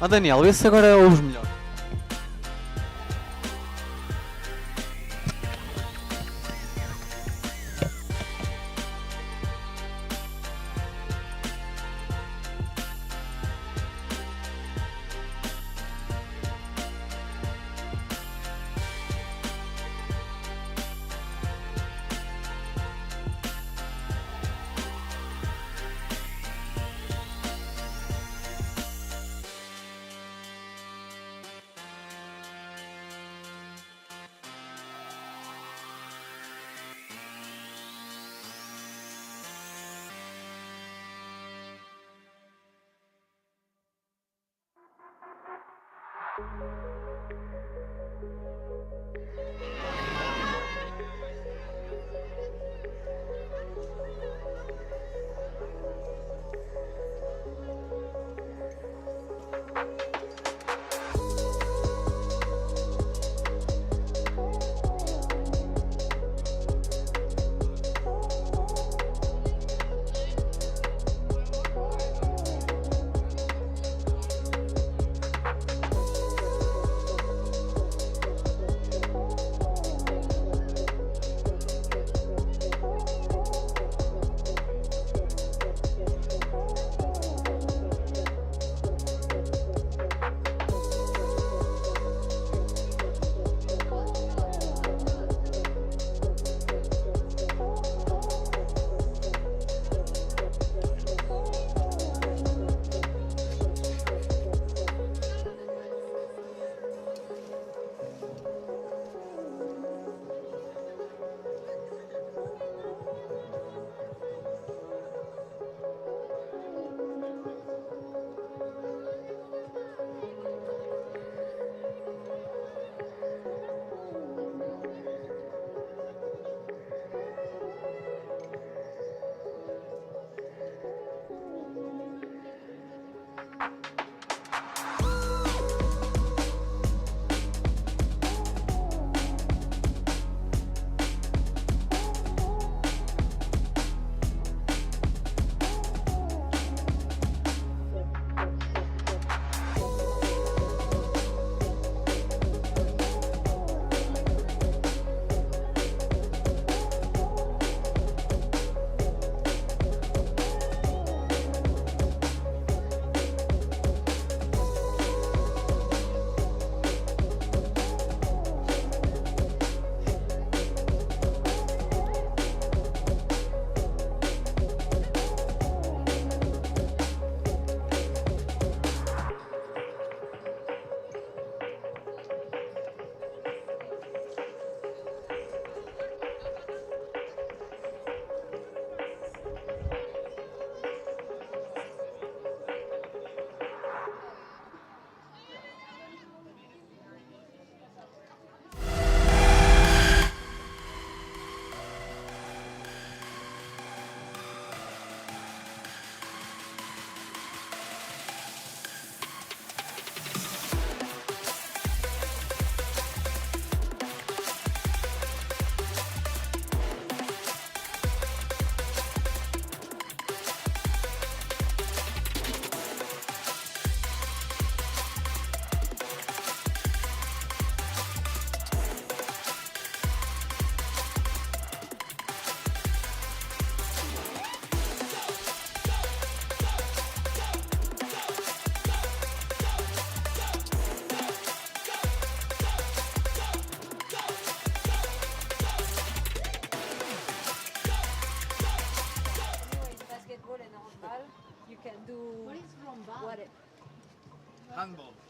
Ó Daniel, esse agora é os melhores. Handball.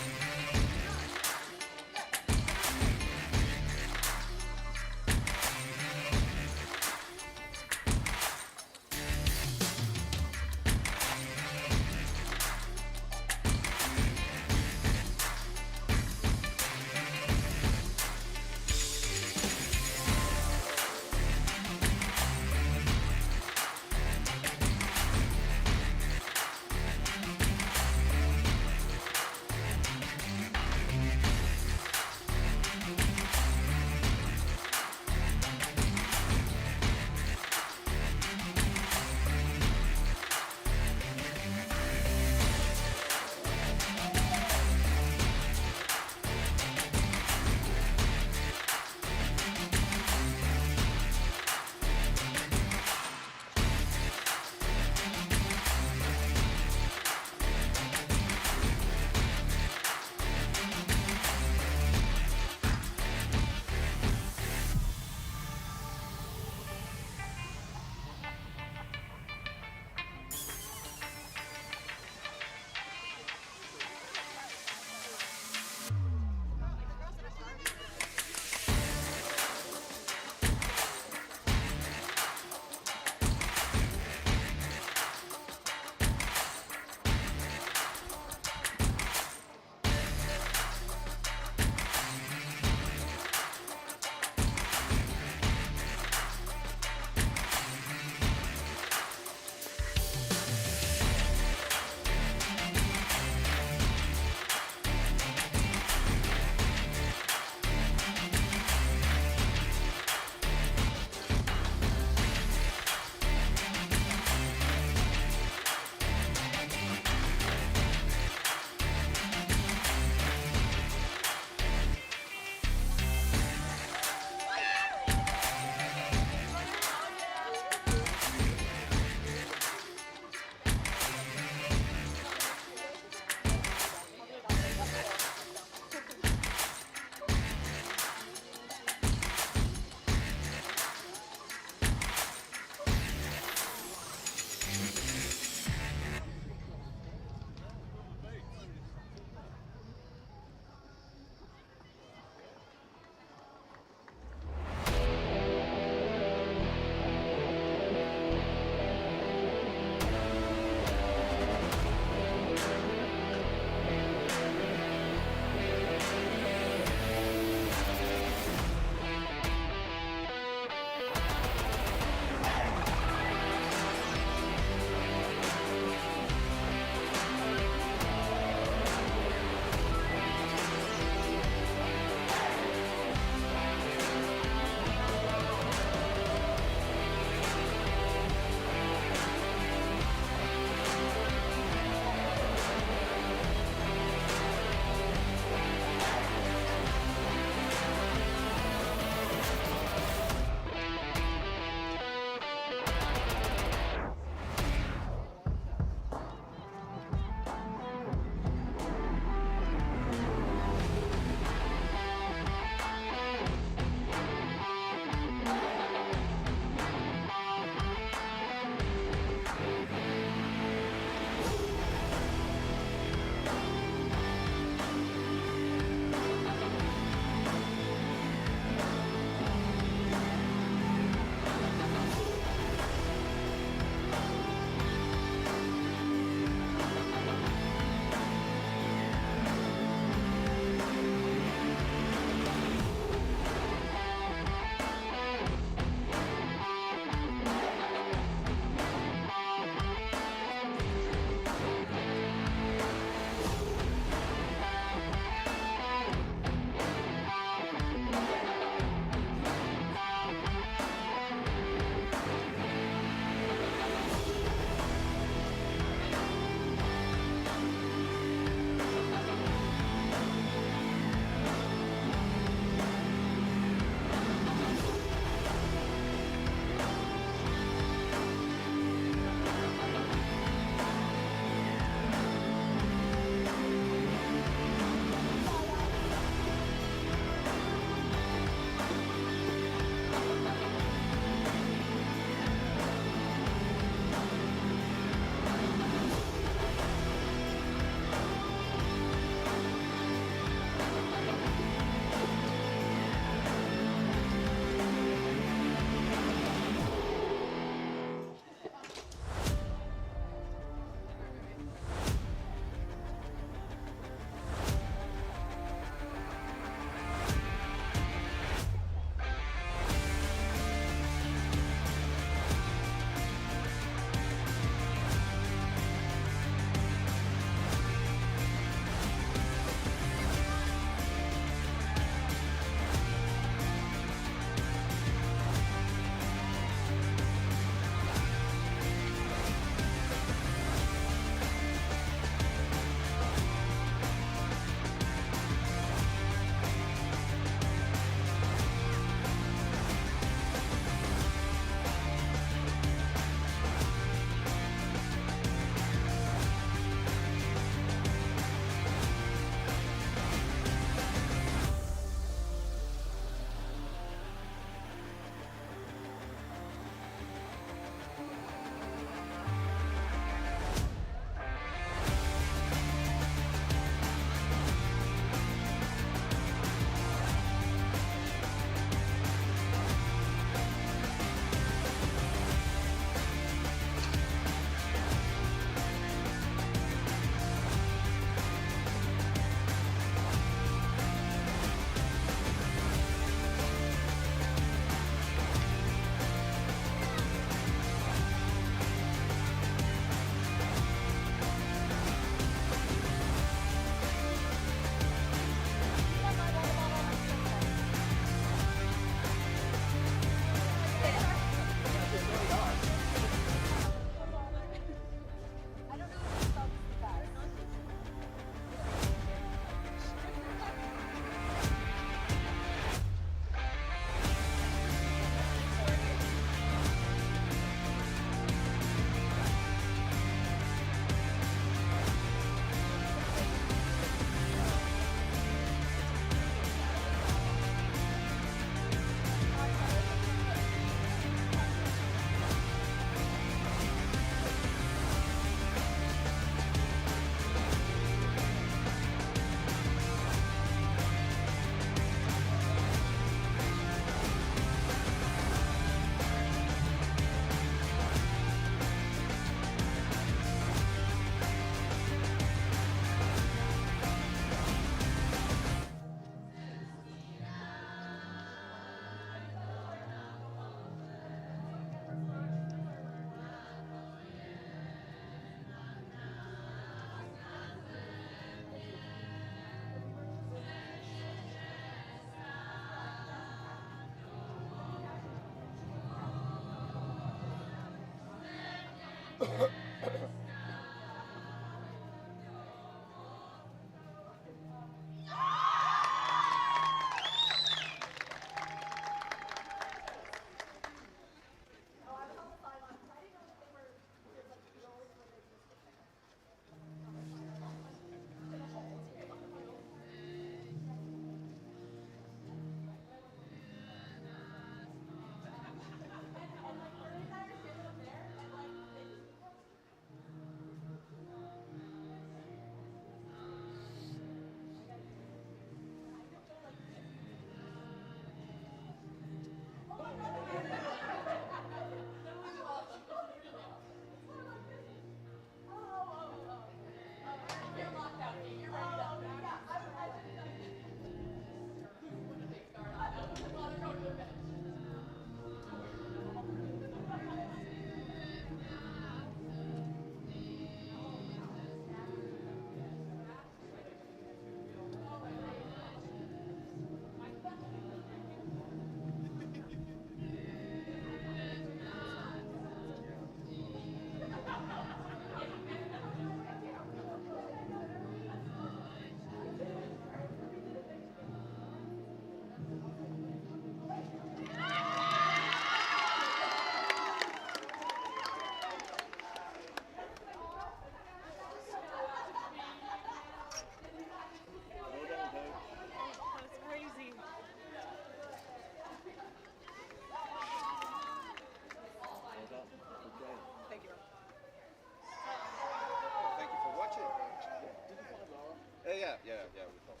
Yeah, we thought.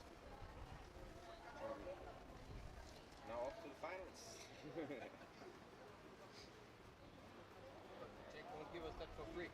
Now off to the finals. Jake won't give us that for free.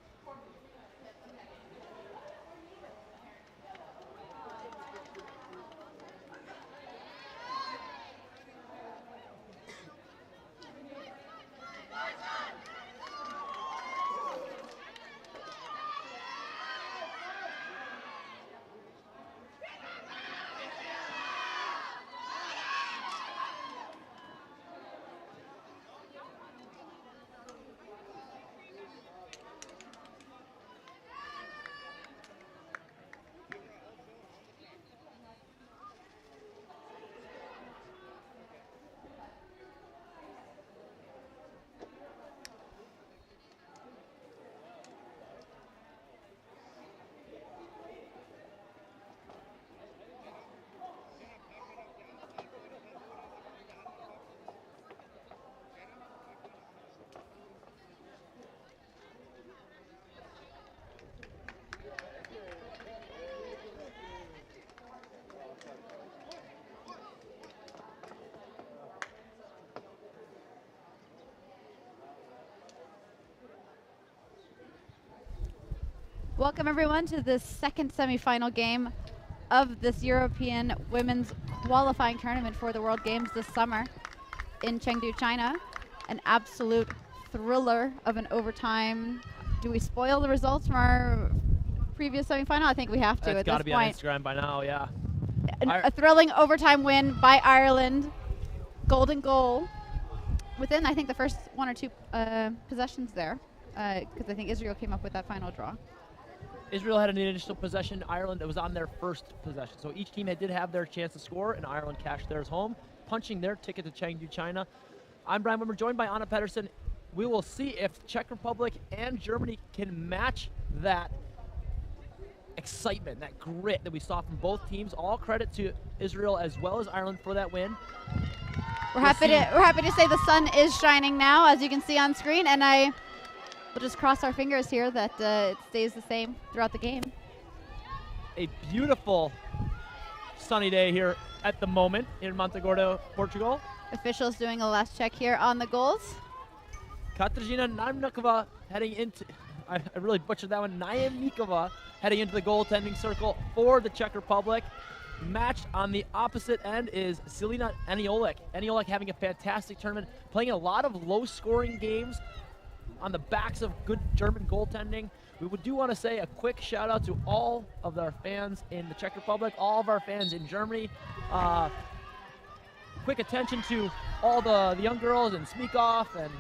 Welcome everyone to the second semifinal game of this European Women's Qualifying Tournament for the World Games this summer in Chengdu, China. An absolute thriller of an overtime. Do we spoil the results from our previous semifinal? I think we have to at this point. It's got to be on Instagram by now, yeah. A thrilling overtime win by Ireland. Golden goal within, I think, the first one or two possessions there, because I think Israel came up with that final draw. Israel had an initial possession. Ireland, that was on their first possession. So each team did have their chance to score, and Ireland cashed theirs home, punching their ticket to Chengdu, China. I'm Brian Wimmer, joined by Anna Pedersen. We will see if Czech Republic and Germany can match that excitement, that grit that we saw from both teams. All credit to Israel as well as Ireland for that win. We're happy to say the sun is shining now, as you can see on screen, and we'll just cross our fingers here that it stays the same throughout the game. A beautiful sunny day here at the moment in Montegordo, Portugal. Officials doing a last check here on the goals. Katarzyna Najemnikova heading into, I really butchered that one, Najemnikova heading into the goaltending circle for the Czech Republic. Matched on the opposite end is Selina Aniolek. Aniolek having a fantastic tournament, playing a lot of low-scoring games on the backs of good German goaltending. We do want to say a quick shout out to all of our fans in the Czech Republic, all of our fans in Germany, quick attention to all the young girls in Smikoff and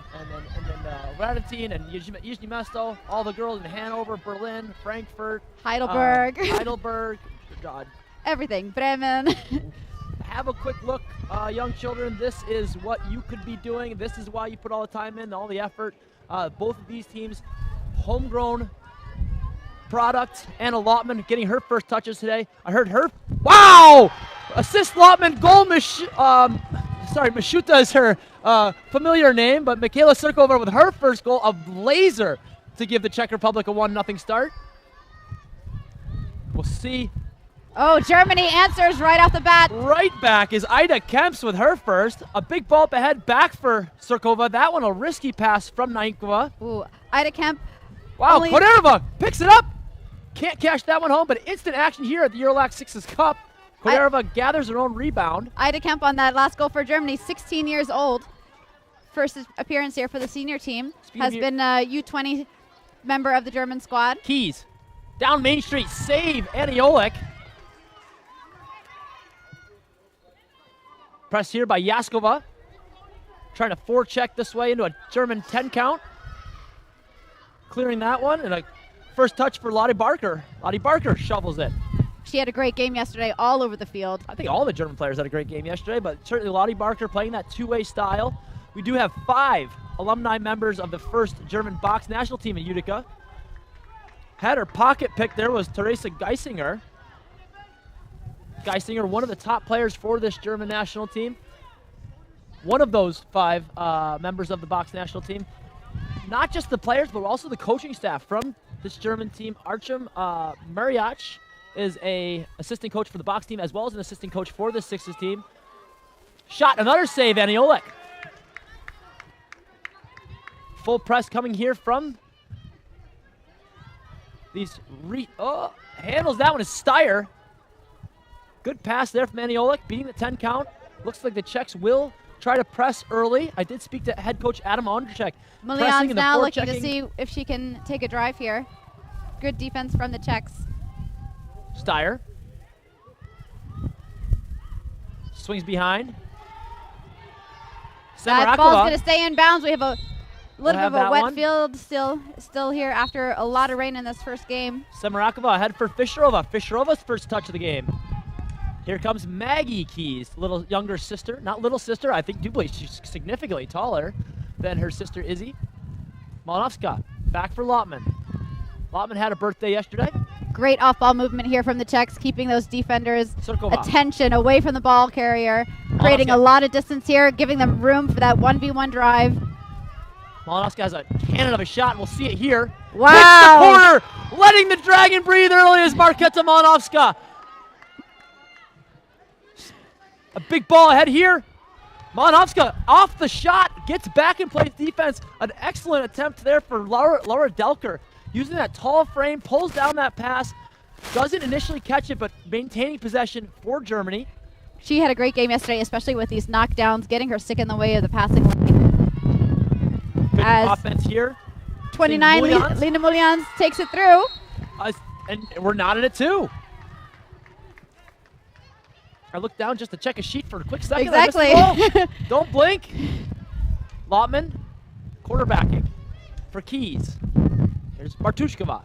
Radetin and Yuzhny Mesto, all the girls in Hanover, Berlin, Frankfurt, Heidelberg. Heidelberg, Everything. Bremen. have a quick look, young children. This is what you could be doing. This is why you put all the time in, all the effort. Both of these teams, homegrown product. Anna Lotman getting her first touches today. I heard her. Wow! Assist Lotman, goal Mashuta is her familiar name, but Michaela Surkova with her first goal, a laser to give the Czech Republic a 1-0 start. We'll see. Oh, Germany answers right off the bat. Right back is Ida Kemps with her first. A big ball up ahead, back for Surkova. That one a risky pass from Naikova. Ooh, Ida Kemp. Wow, Kodereva picks it up. Can't cash that one home, but instant action here at the Eurolac Sixes Cup. Kodereva gathers her own rebound. Ida Kemp on that last goal for Germany, 16 years old. First appearance here for the senior team. Has been a U20 member of the German squad. Keys. Down Main Street, save Aniolik. Press here by Yaskova. Trying to forecheck this way into a German 10 count. Clearing that one, and a first touch for Lottie Barker. Lottie Barker shovels it. She had a great game yesterday all over the field. I think all the German players had a great game yesterday, but certainly Lottie Barker playing that two-way style. We do have 5 alumni members of the first German box national team in Utica. Had her pocket pick there was Teresa Geisinger. Geisinger, one of the top players for this German national team. One of those 5 members of the box national team. Not just the players, but also the coaching staff from this German team. Archim Mariach is a assistant coach for the box team as well as an assistant coach for the Sixes team. Shot, another save, Aniolik. Full press coming here from these handles that one is Steyer. Good pass there from Aniolik, beating the 10 count. Looks like the Czechs will try to press early. I did speak to head coach Adam Ondrzejczyk. Milian's now looking to see if she can take a drive here. Good defense from the Czechs. Steyer. Swings behind. That ball's going to stay in bounds. We have a little bit of a wet one. field still here after a lot of rain in this first game. Semarakova ahead for Fischerova. Fischerova's first touch of the game. Here comes Maggie Keys, little younger sister. Not little sister, I think believe she's significantly taller than her sister Izzy. Malinovska back for Lotman. Lotman had a birthday yesterday. Great off-ball movement here from the Czechs, keeping those defenders' Surkova. attention away from the ball carrier, creating a lot of distance here, giving them room for that 1v1 drive. Malinovska has a cannon of a shot, and we'll see it here. Wow! Hits the corner, letting the Dragon breathe early is Marketa Malinovska. A big ball ahead here. Malinovska off the shot, gets back and plays defense. An excellent attempt there for Laura Delker. Using that tall frame, pulls down that pass, doesn't initially catch it, but maintaining possession for Germany. She had a great game yesterday, especially with these knockdowns, getting her stick in the way of the passing lane. Good offense here. 29, Lena Mulians takes it through. And we're nodding it too. I looked down just to check a sheet for a quick second. Exactly. Don't blink. Lotman, quarterbacking for Keys. Here's Bartushkova.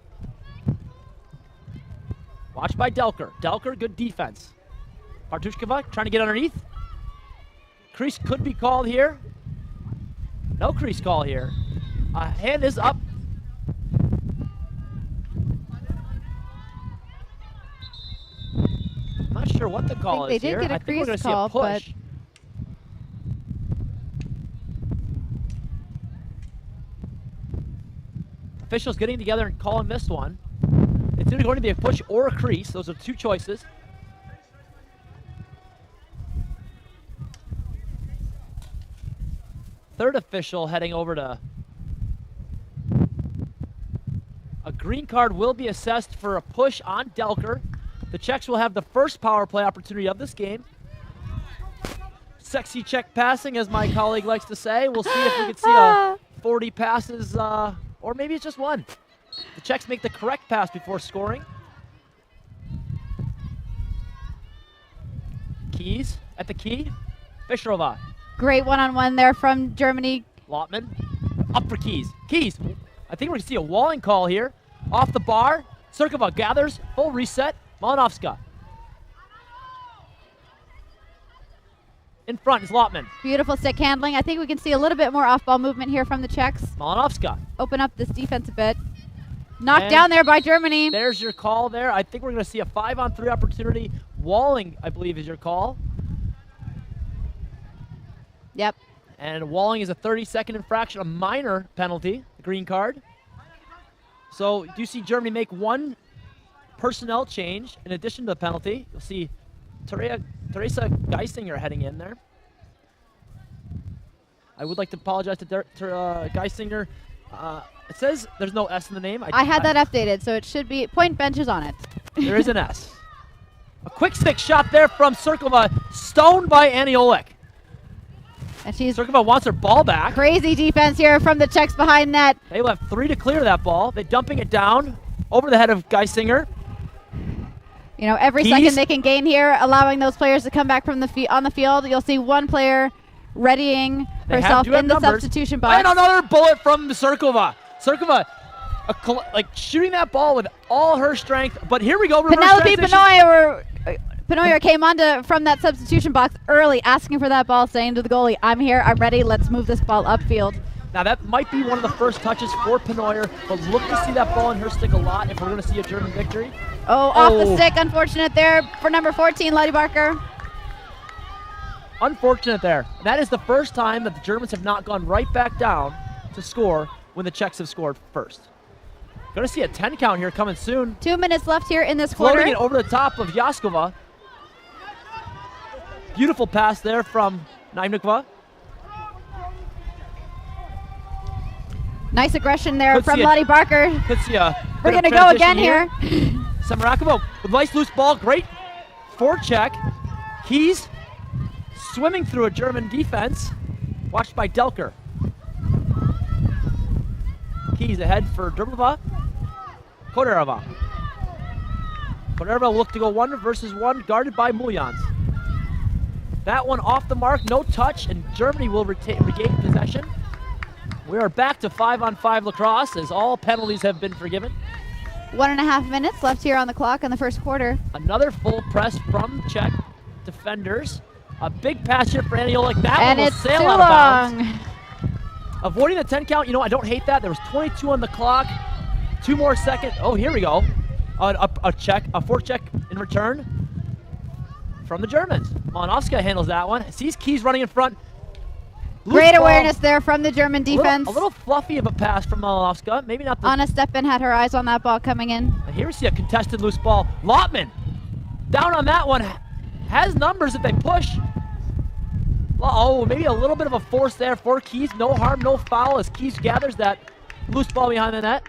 Watched by Delker. Delker, good defense. Bartushkova trying to get underneath. Crease could be called here. No crease call here. Hand is up. I'm not sure what the call is here. I think we're going to see a push. Officials getting together and calling this one. It's either going to be a push or a crease. Those are 2 choices. Third official heading over to. A green card will be assessed for a push on Delker. The Czechs will have the first power play opportunity of this game. Sexy Czech passing, as my colleague likes to say. We'll see if we can see 40 passes, or maybe it's just one. The Czechs make the correct pass before scoring. Keys at the key. Fischerova. Great one-on-one there from Germany. Lottman. Up for Keys. Keys. I think we're going to see a walling call here. Off the bar. Cirkova gathers. Full reset. Malinovska. In front is Lottman. Beautiful stick handling. I think we can see a little bit more off-ball movement here from the Czechs. Malinovska. Open up this defense a bit. Knocked And down there by Germany. There's your call there. I think we're going to see a 5-on-3 opportunity. Walling, I believe, is your call. Yep. And walling is a 30-second infraction, a minor penalty, the green card. So do you see Germany make one personnel change in addition to the penalty? You'll see Teresa Geisinger heading in there. I would like to apologize to Geisinger. It says there's no S in the name. I had that updated, so it should be point benches on it. There is an S. A quick stick shot there from Cirkova, stoned by Aniolek. And she's Cirkova wants her ball back. crazy defense here from the Czechs behind net. They left 3 to clear that ball. They're dumping it down over the head of Geisinger. You know, every Keys. second they can gain here, allowing those players to come back from the on the field. You'll see one player readying herself in the substitution box. And another bullet from Cirkova. Cirkova, like shooting that ball with all her strength. But here we go. Penelope Penoyer came from that substitution box early, asking for that ball, saying to the goalie, "I'm here, I'm ready, let's move this ball upfield." Now that might be one of the first touches for Penoyer, but look to see that ball in her stick a lot if we're going to see a German victory. Off the stick, unfortunate there for number 14, Lottie Barker. Unfortunate there. That is the first time that the Germans have not gone right back down to score when the Czechs have scored first. Going to see a 10 count here coming soon. 2 minutes left here in this quarter. Floating it over the top of Yaskova. Beautiful pass there from Naimnikova. Nice aggression there from Lottie Barker. We're going to go again here. Samarakova with nice loose ball. Great forecheck. Keys swimming through a German defense. Watched by Delker. Keys ahead for Drblova. Koderova. Koderova will look to go 1-versus-1, guarded by Muljans. That one off the mark, no touch, and Germany will regain possession. We are back to 5-on-5 lacrosse as all penalties have been forgiven. 1.5 minutes left here on the clock in the first quarter. Another full press from Czech defenders. A big pass here for Aniolek. That and one will it's sail too out of long. bounds. Avoiding the 10 count, I don't hate that. There was 22 on the clock. 2 more seconds. Oh, here we go. A forecheck in return from the Germans. Malinovska handles that one. Sees Keys running in front. Great awareness there from the German defense. A little fluffy of a pass from Malinovska. Maybe not the... Anna Steppen had her eyes on that ball coming in. And here we see a contested loose ball. Lottman down on that one. Has numbers if they push. Oh, maybe a little bit of a force there for Keys. No harm, no foul as Keys gathers that loose ball behind the net.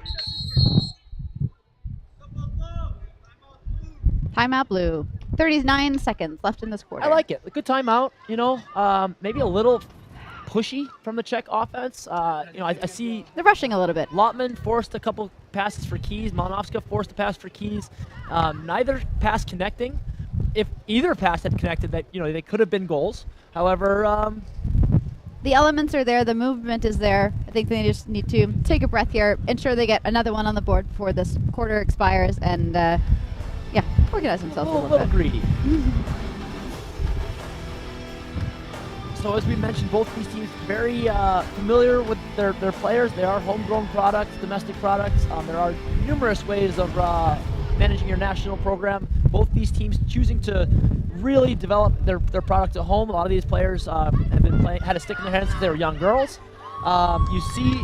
Timeout blue. 39 seconds left in this quarter. I like it. A good timeout, maybe a little pushy from the Czech offense. I see... They're rushing a little bit. Lottman forced a couple passes for Keys. Malinovska forced a pass for Keys. Neither pass connecting. If either pass had connected, they could have been goals. However... the elements are there. The movement is there. I think they just need to take a breath here, ensure they get another one on the board before this quarter expires, and organize themselves a little bit. Greedy. So as we mentioned, both these teams very familiar with their players. They are homegrown products, domestic products. There are numerous ways of managing your national program. Both these teams choosing to really develop their product at home. A lot of these players have been had a stick in their hands since they were young girls. You see,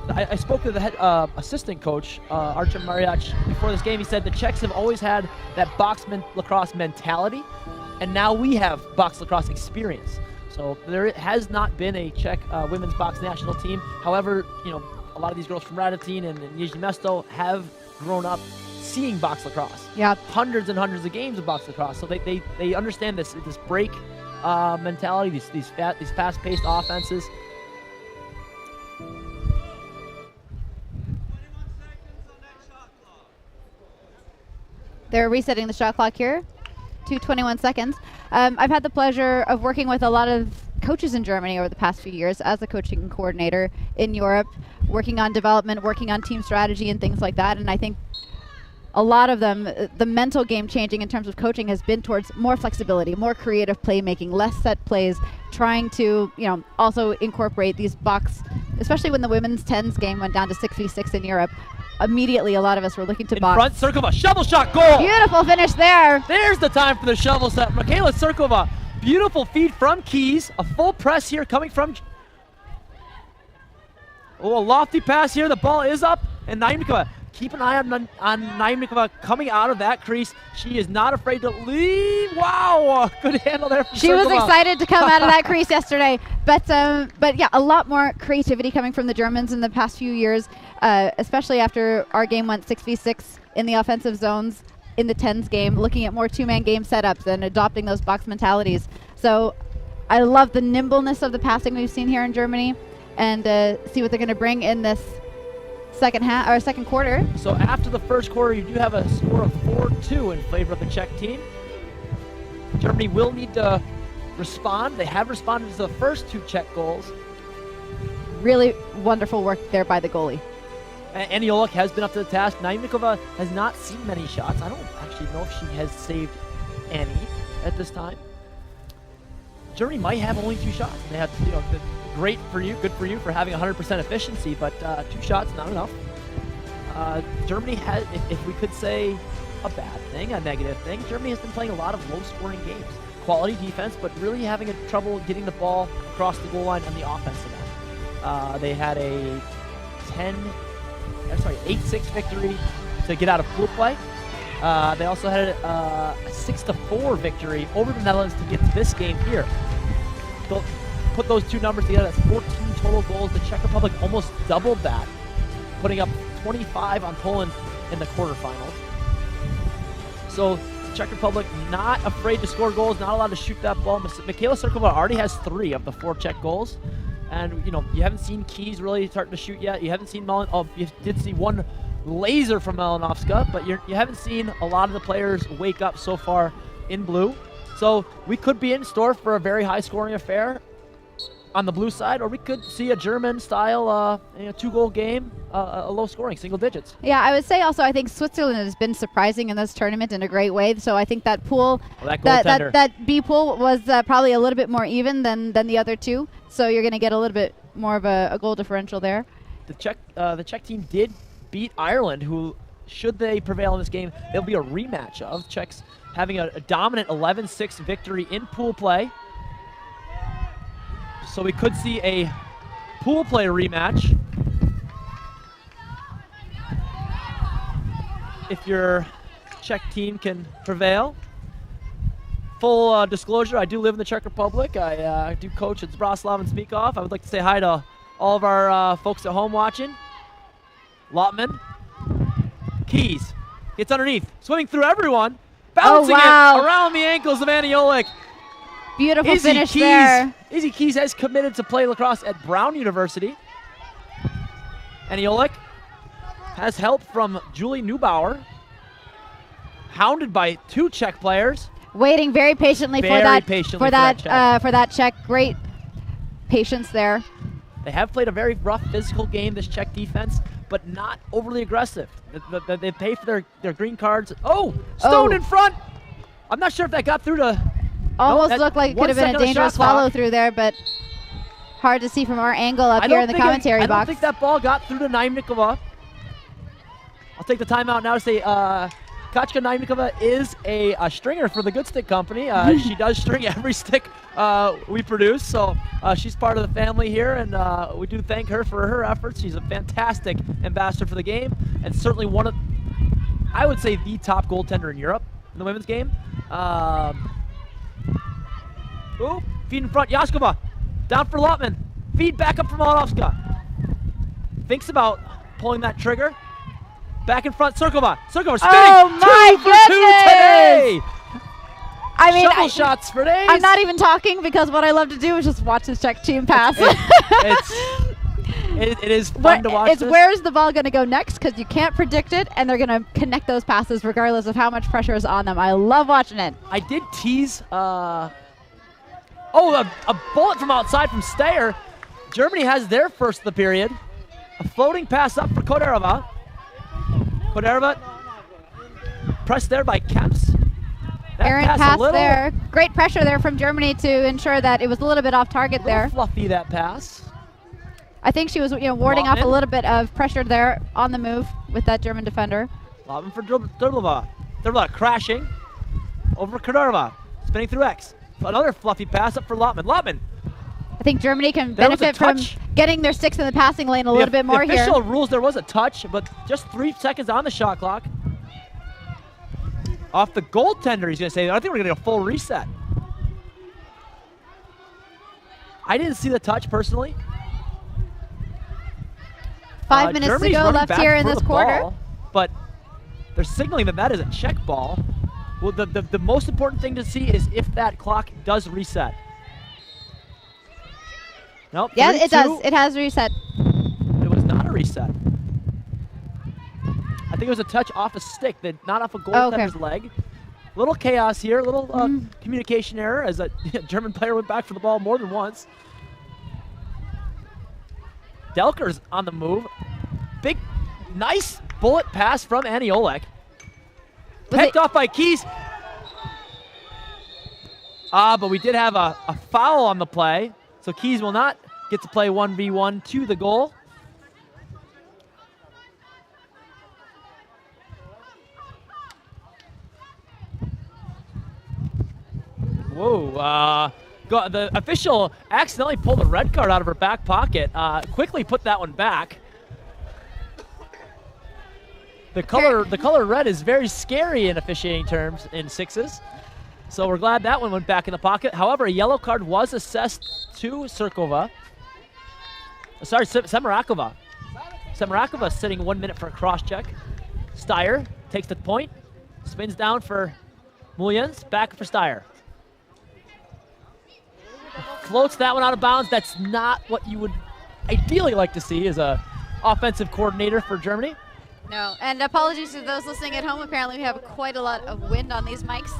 I spoke to the head assistant coach, Artem Mariach, before this game. He said the Czechs have always had that box lacrosse mentality, and now we have box lacrosse experience. So there has not been a Czech women's box national team. However, a lot of these girls from Radotín and Nizhny Mesto have grown up seeing box lacrosse. Yeah. Hundreds and hundreds of games of box lacrosse. So they understand this break mentality, these fast-paced offenses. They're resetting the shot clock here. 2:21 seconds. I've had the pleasure of working with a lot of coaches in Germany over the past few years as a coaching coordinator in Europe, working on development, working on team strategy and things like that. And I think a lot of them, the mental game changing in terms of coaching has been towards more flexibility, more creative playmaking, less set plays, trying to, also incorporate these box, especially when the women's 10s game went down to 6v6 in Europe. Immediately, a lot of us were looking to In box. front, Cirkova, shovel shot, goal! Beautiful finish there. There's the time for the shovel set. Michaela Cirkova, beautiful feed from Keys. A full press here coming from... Oh, a lofty pass here. The ball is up, and Naimnikova. Keep an eye on Naimnikova coming out of that crease. She is not afraid to leave. Wow, good handle there from She was Cirkova. excited to come out of that crease yesterday. But yeah, a lot more creativity coming from the Germans in the past few years, especially after our game went 6v6 in the offensive zones in the 10s game, looking at more two-man game setups and adopting those box mentalities. So I love the nimbleness of the passing we've seen here in Germany, and see what they're going to bring in this second quarter. So after the first quarter, you do have a score of 4-2 in favor of the Czech team. Germany will need to respond. They have responded to the first 2 Czech goals. Really wonderful work there by the goalie. And Aniolik has been up to the task. Naimnikova has not seen many shots. I don't actually know if she has saved any at this time. Germany might have only 2 shots. They have, great for you, good for you for having 100% efficiency, but 2 shots, not enough. Germany has, if we could say a bad thing, a negative thing, Germany has been playing a lot of low-scoring games. Quality defense, but really having trouble getting the ball across the goal line on the offensive end. They had a 8-6 victory to get out of pool play. They also had a 6-4 victory over the Netherlands to get to this game here. Put those 2 numbers together, that's 14 total goals. The Czech Republic almost doubled that, putting up 25 on Poland in the quarterfinals. So the Czech Republic not afraid to score goals, not allowed to shoot that ball. Michaela Cirkova already has 3 of the 4 Czech goals. And, you haven't seen Keys really starting to shoot yet. You haven't seen you did see one laser from Malinovska, but you haven't seen a lot of the players wake up so far in blue. So we could be in store for a very high-scoring affair on the blue side, or we could see a German-style 2-goal game, a low-scoring, single digits. Yeah, I would say also I think Switzerland has been surprising in this tournament in a great way. So I think that pool, that B pool was probably a little bit more even than the other 2. So you're going to get a little bit more of a goal differential there. The Czech team did beat Ireland, who, should they prevail in this game, there'll be a rematch of Czechs having a dominant 11-6 victory in pool play. So we could see a pool play rematch if your Czech team can prevail. Full disclosure, I do live in the Czech Republic. I do coach at Zbraslav and Smíchov. I would like to say hi to all of our folks at home watching. Lotman. Keys. Gets underneath. Swimming through everyone. Bouncing it around the ankles of Aniolik. Beautiful finish there. Izzy Keys has committed to play lacrosse at Brown University. Aniolik has help from Julie Neubauer. Hounded by 2 Czech players. Waiting very patiently for that Czech. Great patience there. They have played a very rough physical game, this Czech defense, but not overly aggressive. They pay for their green cards. Oh, Stone in front. I'm not sure if that got through to... Almost looked like it could have been a dangerous follow-through there, but hard to see from our angle up here in the commentary box. I don't think that ball got through to Naimnikova. I'll take the timeout now to say Katka Naimnikova is a stringer for the Good Stick Company. She does string every stick we produce, so she's part of the family here, and we do thank her for her efforts. She's a fantastic ambassador for the game, and certainly one of, I would say, the top goaltender in Europe in the women's game. Ooh, feed in front, Yaskova, down for Lotman. Feed back up for Malinovska. Thinks about pulling that trigger. Back in front, Cirkova spinning. Oh my 2 for 2 today. I mean, shovel shots for days. I'm not even talking because what I love to do is just watch this Czech team pass. It is fun to watch It's this. where's the ball going to go next, because you can't predict it, and they're going to connect those passes regardless of how much pressure is on them. I love watching it. I did tease. A bullet from outside from Steyer. Germany has their first of the period. A floating pass up for Koderova. Koderova pressed there by Kemps. Errant pass there. Great pressure there from Germany to ensure that it was a little bit off target there. Fluffy that pass. I think she was warding off a little bit of pressure there on the move with that German defender. Lobbing for Drblova. Drblova crashing over Koderova. Spinning through X. Another fluffy pass up for Lotman. Lotman. I think Germany can benefit from getting their sticks in the passing lane a little bit more here. The official rules there was a touch, but just 3 seconds on the shot clock. Off the goaltender, he's going to say, I think we're going to get a full reset. I didn't see the touch personally. 5 minutes Germany's to go left here in this quarter. Ball, but they're signaling that is a check ball. Well, the most important thing to see is if that clock does reset. Nope. Yeah, it does. It has reset. It was not a reset. I think it was a touch off a stick, not off a goaltender's leg. Little chaos here, little communication error as a German player went back for the ball more than once. Delker's on the move. Big, nice bullet pass from Annie Olek. Picked off by Keys. But we did have a foul on the play. So Keys will not get to play 1v1 to the goal. Whoa, the official accidentally pulled a red card out of her back pocket. Quickly put that one back. The color red is very scary in officiating terms in sixes. So we're glad that one went back in the pocket. However, a yellow card was assessed to Semerakova. Semerakova sitting 1 minute for a cross check. Steyer takes the point, spins down for Mullins, back for Steyer. Floats that one out of bounds. That's not what you would ideally like to see as a offensive coordinator for Germany. No, and apologies to those listening at home. Apparently we have quite a lot of wind on these mics.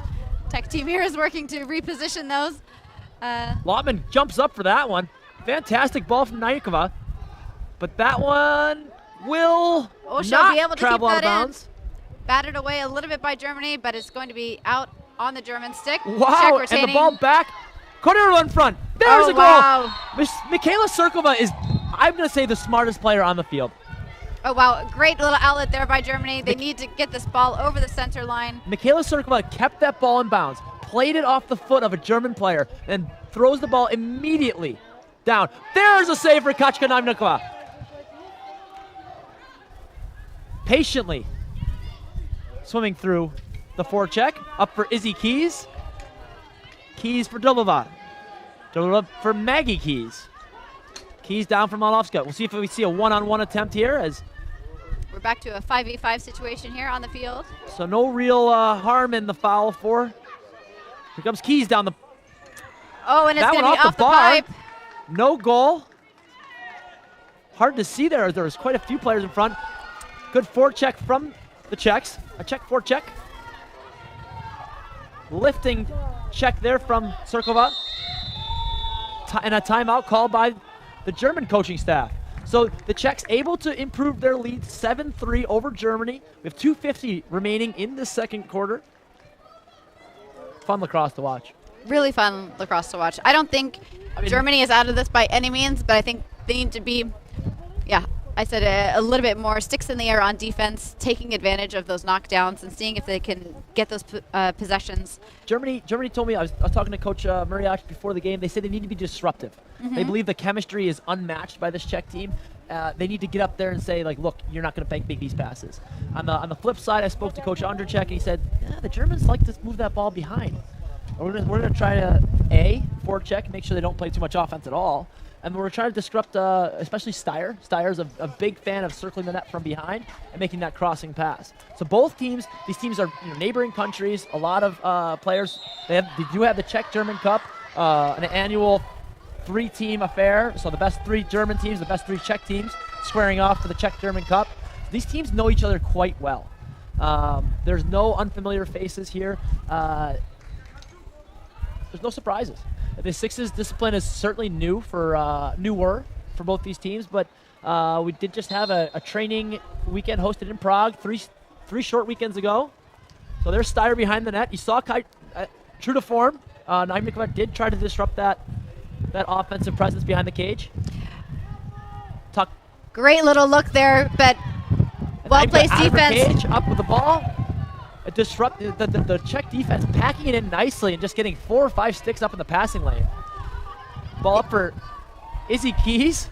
Tech team here is working to reposition those. Lotman jumps up for that one. Fantastic ball from Naikova. But that one will she'll be able to travel keep out of that bounds. Battered away a little bit by Germany, but it's going to be out on the German stick. Wow, and the ball back. Koderova in front. There's a goal. Wow. Michaela Serkova is, I'm going to say, the smartest player on the field. Oh, wow. Great little outlet there by Germany. They need to get this ball over the center line. Michaela Serkova kept that ball in bounds, played it off the foot of a German player, and throws the ball immediately down. There's a save for Kaczka Najmnikova. Patiently swimming through the forecheck. Up for Izzy Keys. Keys for Drblova. Drblova for Maggie Keys. Keys down for Malovska. We'll see if we see a one-on-one attempt here as we're back to a 5v5 situation here on the field. So no real harm in the foul for. Here comes Keys down the. Oh, and it's that going one to be off the pipe. No goal. Hard to see there. There's quite a few players in front. Good forecheck from the Czechs. A Czech forecheck. Lifting check there from Serkova. And a timeout called by the German coaching staff. So the Czechs able to improve their lead 7-3 over Germany. We have 2:50 remaining in the second quarter. Fun lacrosse to watch. Really fun lacrosse to watch. I don't think Germany is out of this by any means, but I think they need to be, I said a little bit more sticks in the air on defense, taking advantage of those knockdowns and seeing if they can get those possessions. Germany told me, I was talking to Coach Mariach before the game, they said they need to be disruptive. Mm-hmm. They believe the chemistry is unmatched by this Czech team. They need to get up there and say, like, look, you're not going to make these passes. On the flip side, I spoke to Coach Andrzejczyk, and he said, the Germans like to move that ball behind. We're going to try to, forecheck, make sure they don't play too much offense at all. And we're trying to disrupt, especially Steyer. Steyer's a big fan of circling the net from behind and making that crossing pass. So both teams, these teams are neighboring countries. A lot of players. They do have the Czech-German Cup, an annual three-team affair. So the best 3 German teams, the best 3 Czech teams squaring off for the Czech-German Cup. These teams know each other quite well. There's no unfamiliar faces here. There's no surprises. The sixes discipline is certainly newer for both these teams, but we did just have a training weekend hosted in Prague three short weekends ago. So there's Steyr behind the net. You saw true to form, Naimnikova did try to disrupt that offensive presence behind the cage. Great little look there, but well-placed defense. Cage, up with the ball. Disrupt the Czech defense, packing it in nicely and just getting 4 or 5 sticks up in the passing lane. Ball up for Izzy Keys.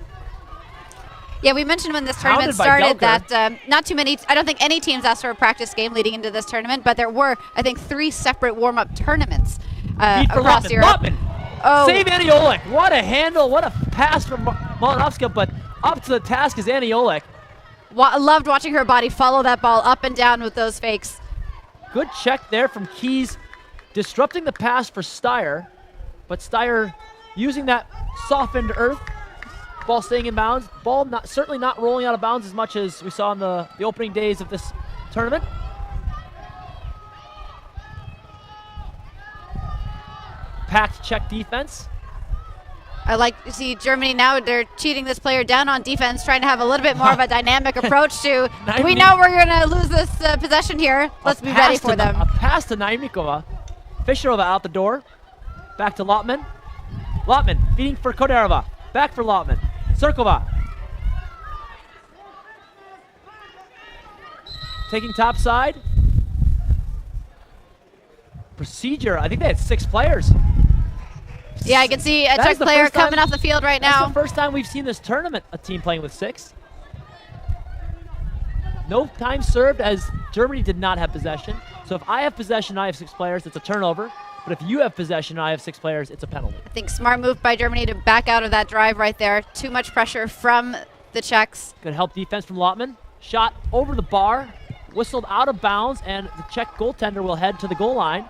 Yeah, we mentioned when this tournament started that not too many, I don't think any teams asked for a practice game leading into this tournament, but there were, I think, 3 separate warm-up tournaments across Europe. Lotman. Oh. Save Annie Oleg. What a handle, what a pass from Malinovska, but up to the task is Annie Oleg. Loved watching her body follow that ball up and down with those fakes. Good check there from Keys, disrupting the pass for Steyr, but Steyr using that softened earth. Ball staying in bounds. Ball certainly not rolling out of bounds as much as we saw in the opening days of this tournament. Packed Czech defense. I like to see Germany now. They're cheating this player down on defense, trying to have a little bit more of a dynamic approach to, we know we're going to lose this possession here. Let's be ready for them. A pass to Naimnikova. Fischerova out the door. Back to Lotman. Lotman feeding for Koderova. Back for Lotman. Cirkova. Taking top side. Procedure. I think they had 6 players. Yeah, I can see a Czech player coming off the field right now. That's the first time we've seen this tournament, a team playing with 6. No time served as Germany did not have possession. So if I have possession, I have 6 players, it's a turnover. But if you have possession and I have 6 players, it's a penalty. I think smart move by Germany to back out of that drive right there. Too much pressure from the Czechs. Good help defense from Lotman. Shot over the bar, whistled out of bounds, and the Czech goaltender will head to the goal line.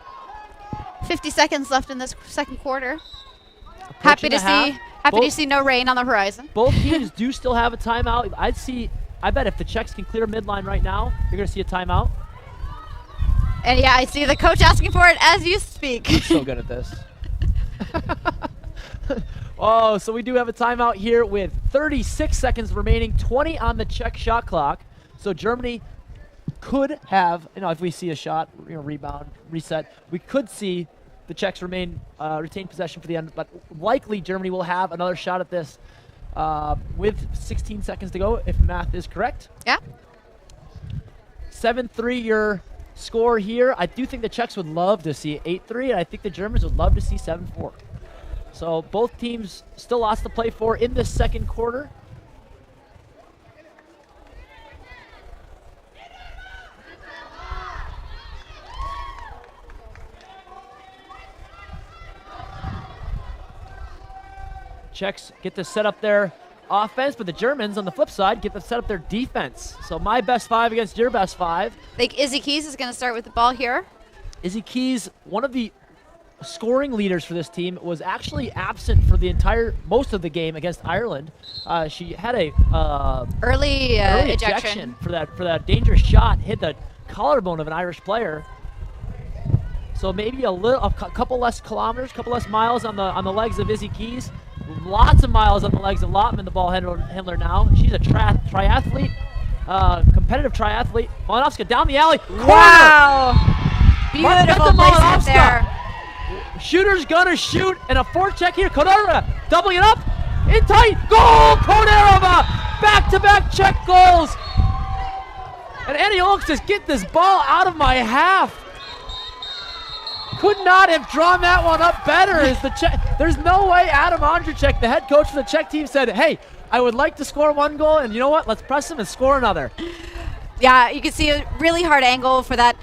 50 seconds left in this second quarter. Happy to see no rain on the horizon. Both teams do still have a timeout. I bet if the Czechs can clear midline right now, you're going to see a timeout. And yeah, I see the coach asking for it as you speak. I'm so good at this. Oh, so we do have a timeout here with 36 seconds remaining, 20 on the Czech shot clock. So Germany could have, if we see a shot, rebound, reset, we could see the Czechs retain possession for the end, but likely Germany will have another shot at this with 16 seconds to go, if math is correct. Yeah. 7-3 your score here. I do think the Czechs would love to see 8-3, and I think the Germans would love to see 7-4. So both teams still lots to play for in this second quarter. Czechs get to set up their offense, but the Germans, on the flip side, get to set up their defense. So my best 5 against your best 5. I think Izzy Keys is going to start with the ball here. Izzy Keys, one of the scoring leaders for this team, was actually absent for the most of the game against Ireland. She had a early ejection for that dangerous shot, hit the collarbone of an Irish player. So maybe a couple less kilometers, couple less miles on the legs of Izzy Keys. Lots of miles on the legs of Lotman, the ball handler now. She's a triathlete, competitive triathlete. Malinovska down the alley. Wow! Beautiful placement there. Shooter's gonna shoot, and a forecheck here. Koderova doubling it up. In tight. Goal! Koderova! Back-to-back Czech goals. And Annie Oleg says, get this ball out of my half. Could not have drawn that one up better. There's no way Adam Ondrzejczyk, the head coach for the Czech team, said, hey, I would like to score 1 goal, and you know what? Let's press him and score another. Yeah, you can see a really hard angle for that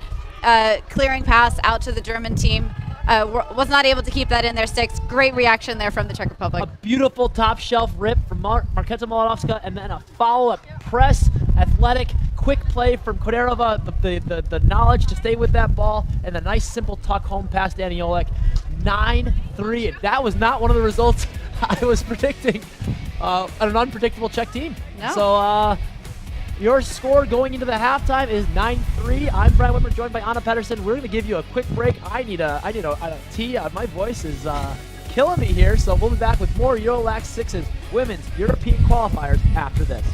clearing pass out to the German team. Was not able to keep that in their sticks. Great reaction there from the Czech Republic. A beautiful top shelf rip from Marketa Malinovska, and then a follow-up press, athletic, quick play from Koderova, the knowledge to stay with that ball, and a nice simple tuck home pass to Annie Oleg. 9-3. That was not one of the results I was predicting an unpredictable Czech team. No. So your score going into the halftime is 9-3. I'm Brian Whitmer, joined by Anna Pedersen. We're going to give you a quick break. I need a tea. My voice is killing me here, so we'll be back with more EuroLAX 6's Women's European Qualifiers after this.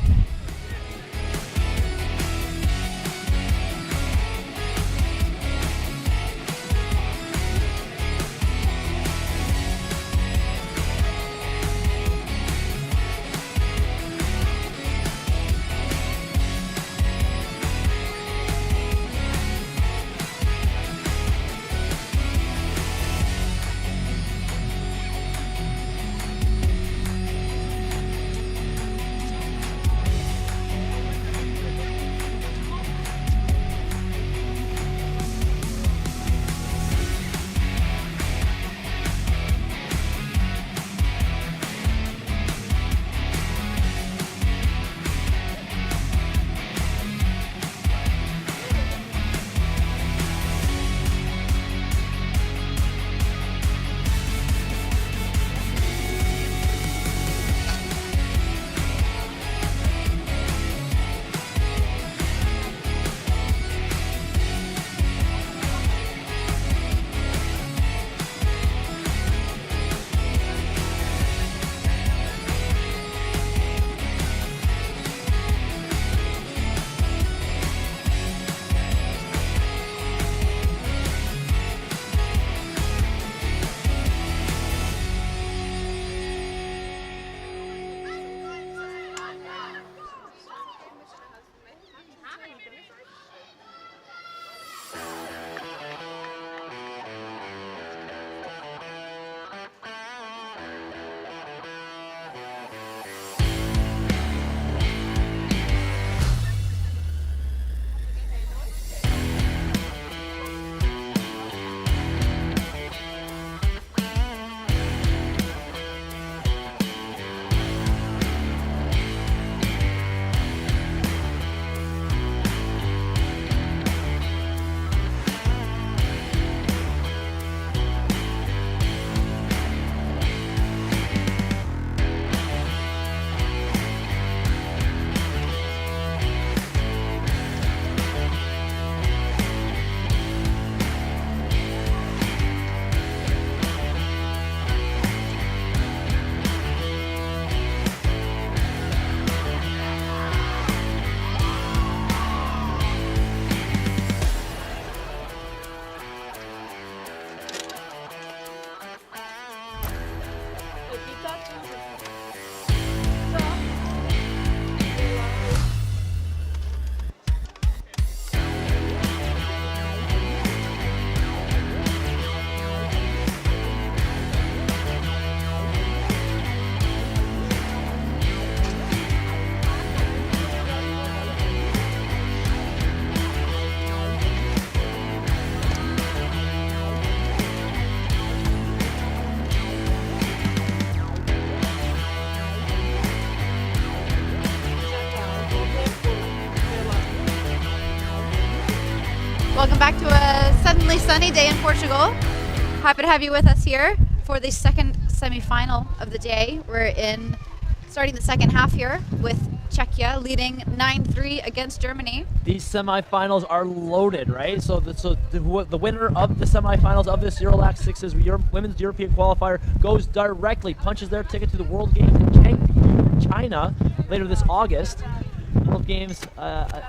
Welcome back to a suddenly sunny day in Portugal. Happy to have you with us here for the second semi-final of the day. We're starting the second half here with Czechia leading 9-3 against Germany. These semifinals are loaded, right? So the winner of the semifinals of this EuroLAX 6's Women's European Qualifier goes directly, punches their ticket to the World Games in Chengdu, China later this August. World Games, a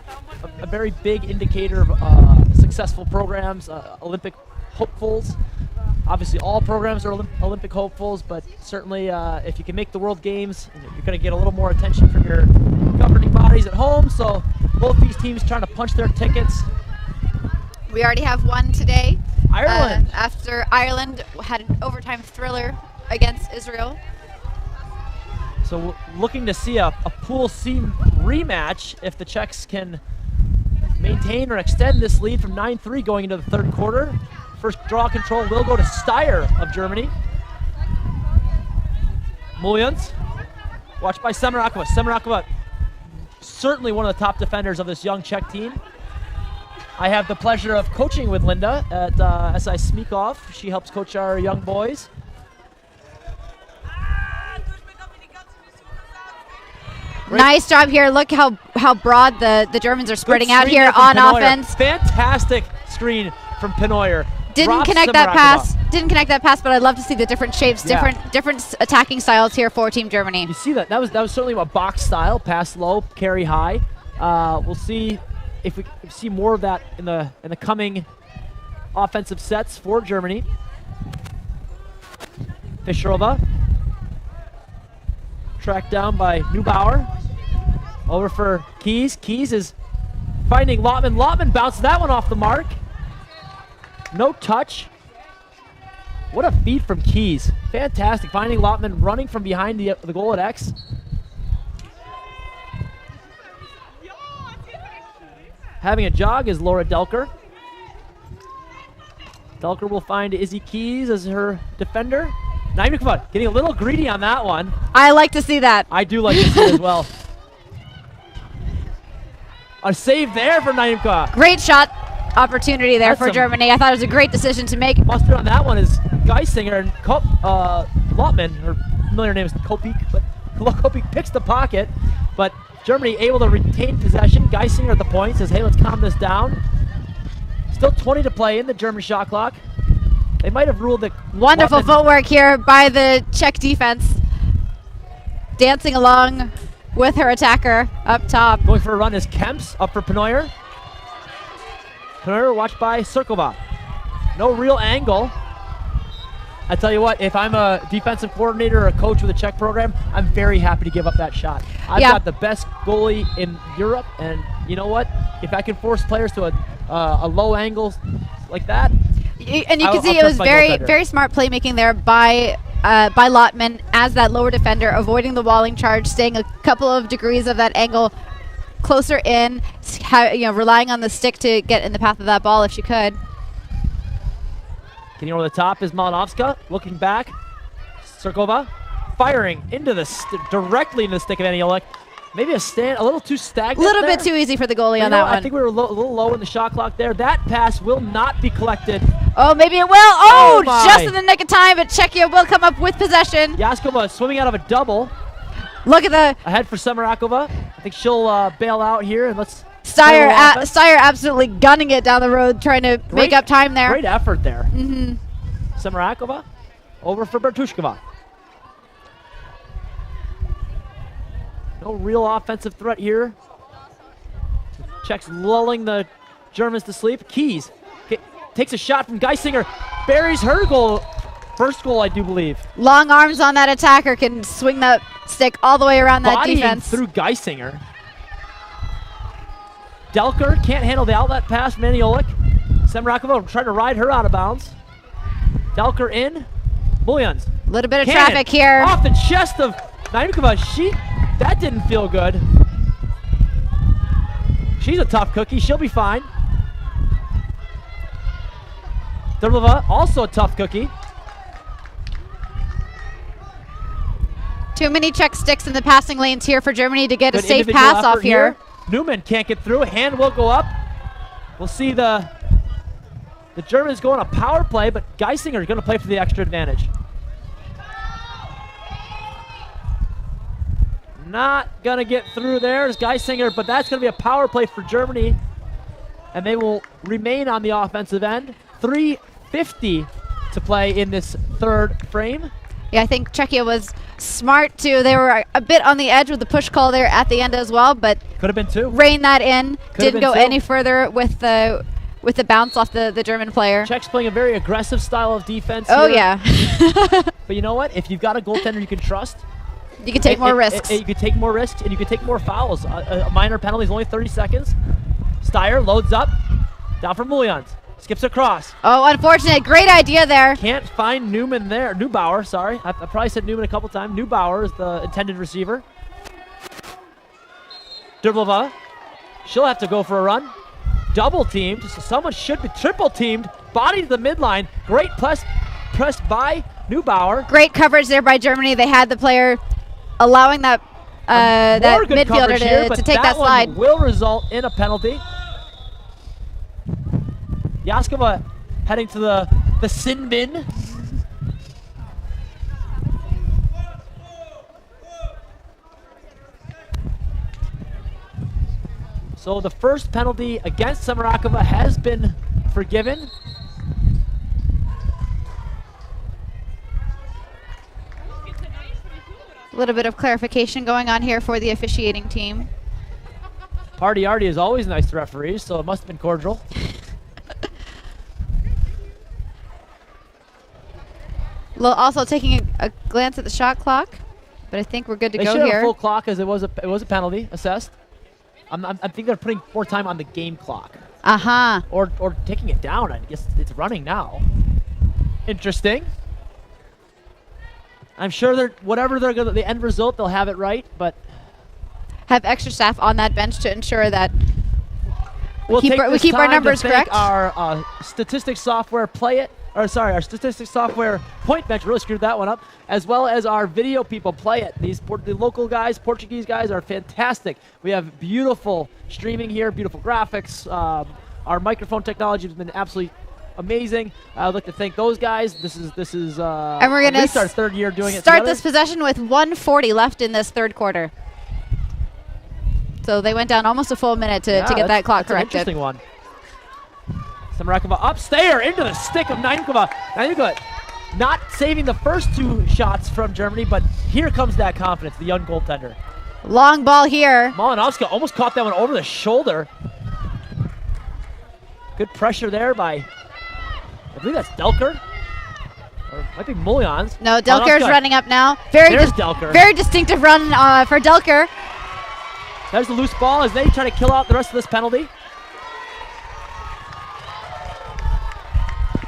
very big indicator of successful programs, Olympic hopefuls. Obviously, all programs are Olympic hopefuls, but certainly if you can make the World Games, you're going to get a little more attention from your governing bodies at home. So both these teams trying to punch their tickets. We already have one today. Ireland. After Ireland had an overtime thriller against Israel. So looking to see a Pool C rematch if the Czechs can maintain or extend this lead from 9-3 going into the third quarter. First draw control will go to Steyr of Germany. Muljans, watched by Semarakova. Semarakova, certainly one of the top defenders of this young Czech team. I have the pleasure of coaching with Linda at SI Smíchov. She helps coach our young boys. Nice job here. Look how broad the Germans are spreading out screen here there from on Penoyer. offense. Fantastic screen from Penoyer. Didn't Drops connect that Samarakova. pass. Didn't connect that pass, but I'd love to see the different shapes, Yeah. different attacking styles here for Team Germany. You see that? That was certainly a box style, pass low, carry high. We'll see if we see more of that in the coming offensive sets for Germany. Fischerova tracked down by Neubauer. Over for Keys. Keys is finding Lottman. Lottman bounced that one off the mark. No touch. What a feed from Keys. Fantastic. Finding Lottman running from behind the goal at X. Having a jog is Laura Delker. Delker will find Izzy Keys as her defender. Naimnikova getting a little greedy on that one. I like to see that. I do like to see it as well. A save there for Naimnikova. Great shot opportunity there That's for some- Germany. I thought it was a great decision to make. Mustard on that one is Geisinger and Lottman, her familiar name is Kopik, but Kopik picks the pocket, but Germany able to retain possession. Geisinger at the point says, hey, let's calm this down. Still 20 to play in the German shot clock. They might have ruled that Wonderful Lottman- footwork here by the Czech defense. Dancing along with her attacker up top. Going for a run is Kemps up for Penoyer. Penoyer watched by Serkova. No real angle. I tell you what, if I'm a defensive coordinator or a coach with a Czech program, I'm very happy to give up that shot. I've got the best goalie in Europe, and you know what? If I can force players to a low angle like that, And you can see it was very smart playmaking there by Lottman as that lower defender, avoiding the walling charge, staying a couple of degrees of that angle closer in, relying on the stick to get in the path of that ball if she could. Getting over the top is Malinovska, looking back. Serkova firing into the directly into the stick of Aniolik. Maybe a little too stagnant. A little there. bit too easy for the goalie But on that one. I think we were a little low in the shot clock there. That pass will not be collected. Oh, maybe it will. Oh, my. just in the nick of time, but Czechia will come up with possession. Yaskova swimming out of a double. Look at the Ahead for Samarakova. I think she'll bail out here, and let's Steyer, play a little offense. Steyer absolutely gunning it down the road, trying to make up time there. Great effort there. Mm-hmm. Samarakova over for Bertushkova. No real offensive threat here. Czechs lulling the Germans to sleep. Keys takes a shot from Geisinger. Buries her goal. First goal, I do believe. Long arms on that attacker can swing that stick all the way around that Bodying defense. through Geisinger. Delker can't handle the outlet pass from Aniolik. Samarakova trying to ride her out of bounds. Delker in. Muljans. A little bit of Cannon traffic here. off the chest of Naimnikova. That didn't feel good. She's a tough cookie. She'll be fine. Derblova, also a tough cookie. Too many Czech sticks in the passing lanes here for Germany to get a Good safe individual pass off effort here. Newman can't get through. Hand will go up. We'll see the Germans go on a power play, but Geisinger is going to play for the extra advantage. Not going to get through there is Geisinger, but that's going to be a power play for Germany, and they will remain on the offensive end. 3:50 to play in this third frame. Yeah, I think Czechia was smart too. They were a bit on the edge with the push call there at the end as well, but Could have been two. reined that in. Could've Didn't been go two. any further with the bounce off the German player. Czechs playing a very aggressive style of defense Oh here. yeah. But you know what? If you've got a goaltender you can trust, You can take more risks. You can take more risks, and you can take more fouls. A minor penalty is only 30 seconds. Steyer loads up, down for Muljans. Skips across. Oh, unfortunate. Great idea there. Can't find Newman there. Neubauer, sorry. I probably said Newman a couple times. Neubauer is the intended receiver. Derblova. She'll have to go for a run. Double teamed. So someone should be triple teamed. Body to the midline. Great press by Neubauer. Great coverage there by Germany. They had the player allowing that More good midfielder coverage here, but to take that one slide. will result in a penalty. Yaskova heading to the sin bin. So the first penalty against Samarakova has been forgiven. A little bit of clarification going on here for the officiating team. Party Artie is always nice to referees, so it must have been cordial. Also taking a glance at the shot clock, but I think we're good to They go should have here. a full clock as it was a penalty assessed. I think they're putting more time on the game clock. Uh-huh. Or taking it down. I guess it's running now. Interesting. I'm sure the end result, they'll have it right, but Have extra staff on that bench to ensure that we keep our numbers correct. Our statistics software our statistics software point bench, really screwed that one up, as well as our video people Play It. The local guys, Portuguese guys, are fantastic. We have beautiful streaming here, beautiful graphics. Our microphone technology has been absolutely amazing. I'd like to thank those guys. This is and we're at gonna least our third year doing it start together. this possession with 1:40 left in this third quarter. So they went down almost a full minute to get that clock corrected. An interesting one. Samarakova upstairs into the stick of Naimkova. Naimkova not saving the first two shots from Germany, but here comes that confidence, the young goaltender. Long ball here. Malinovska almost caught that one over the shoulder. Good pressure there by, I believe that's Delker. Or it might be Mullion's. No, Delker's Malinovska. running up now. There's Delker. Very distinctive run for Delker. There's the loose ball as they try to kill out the rest of this penalty.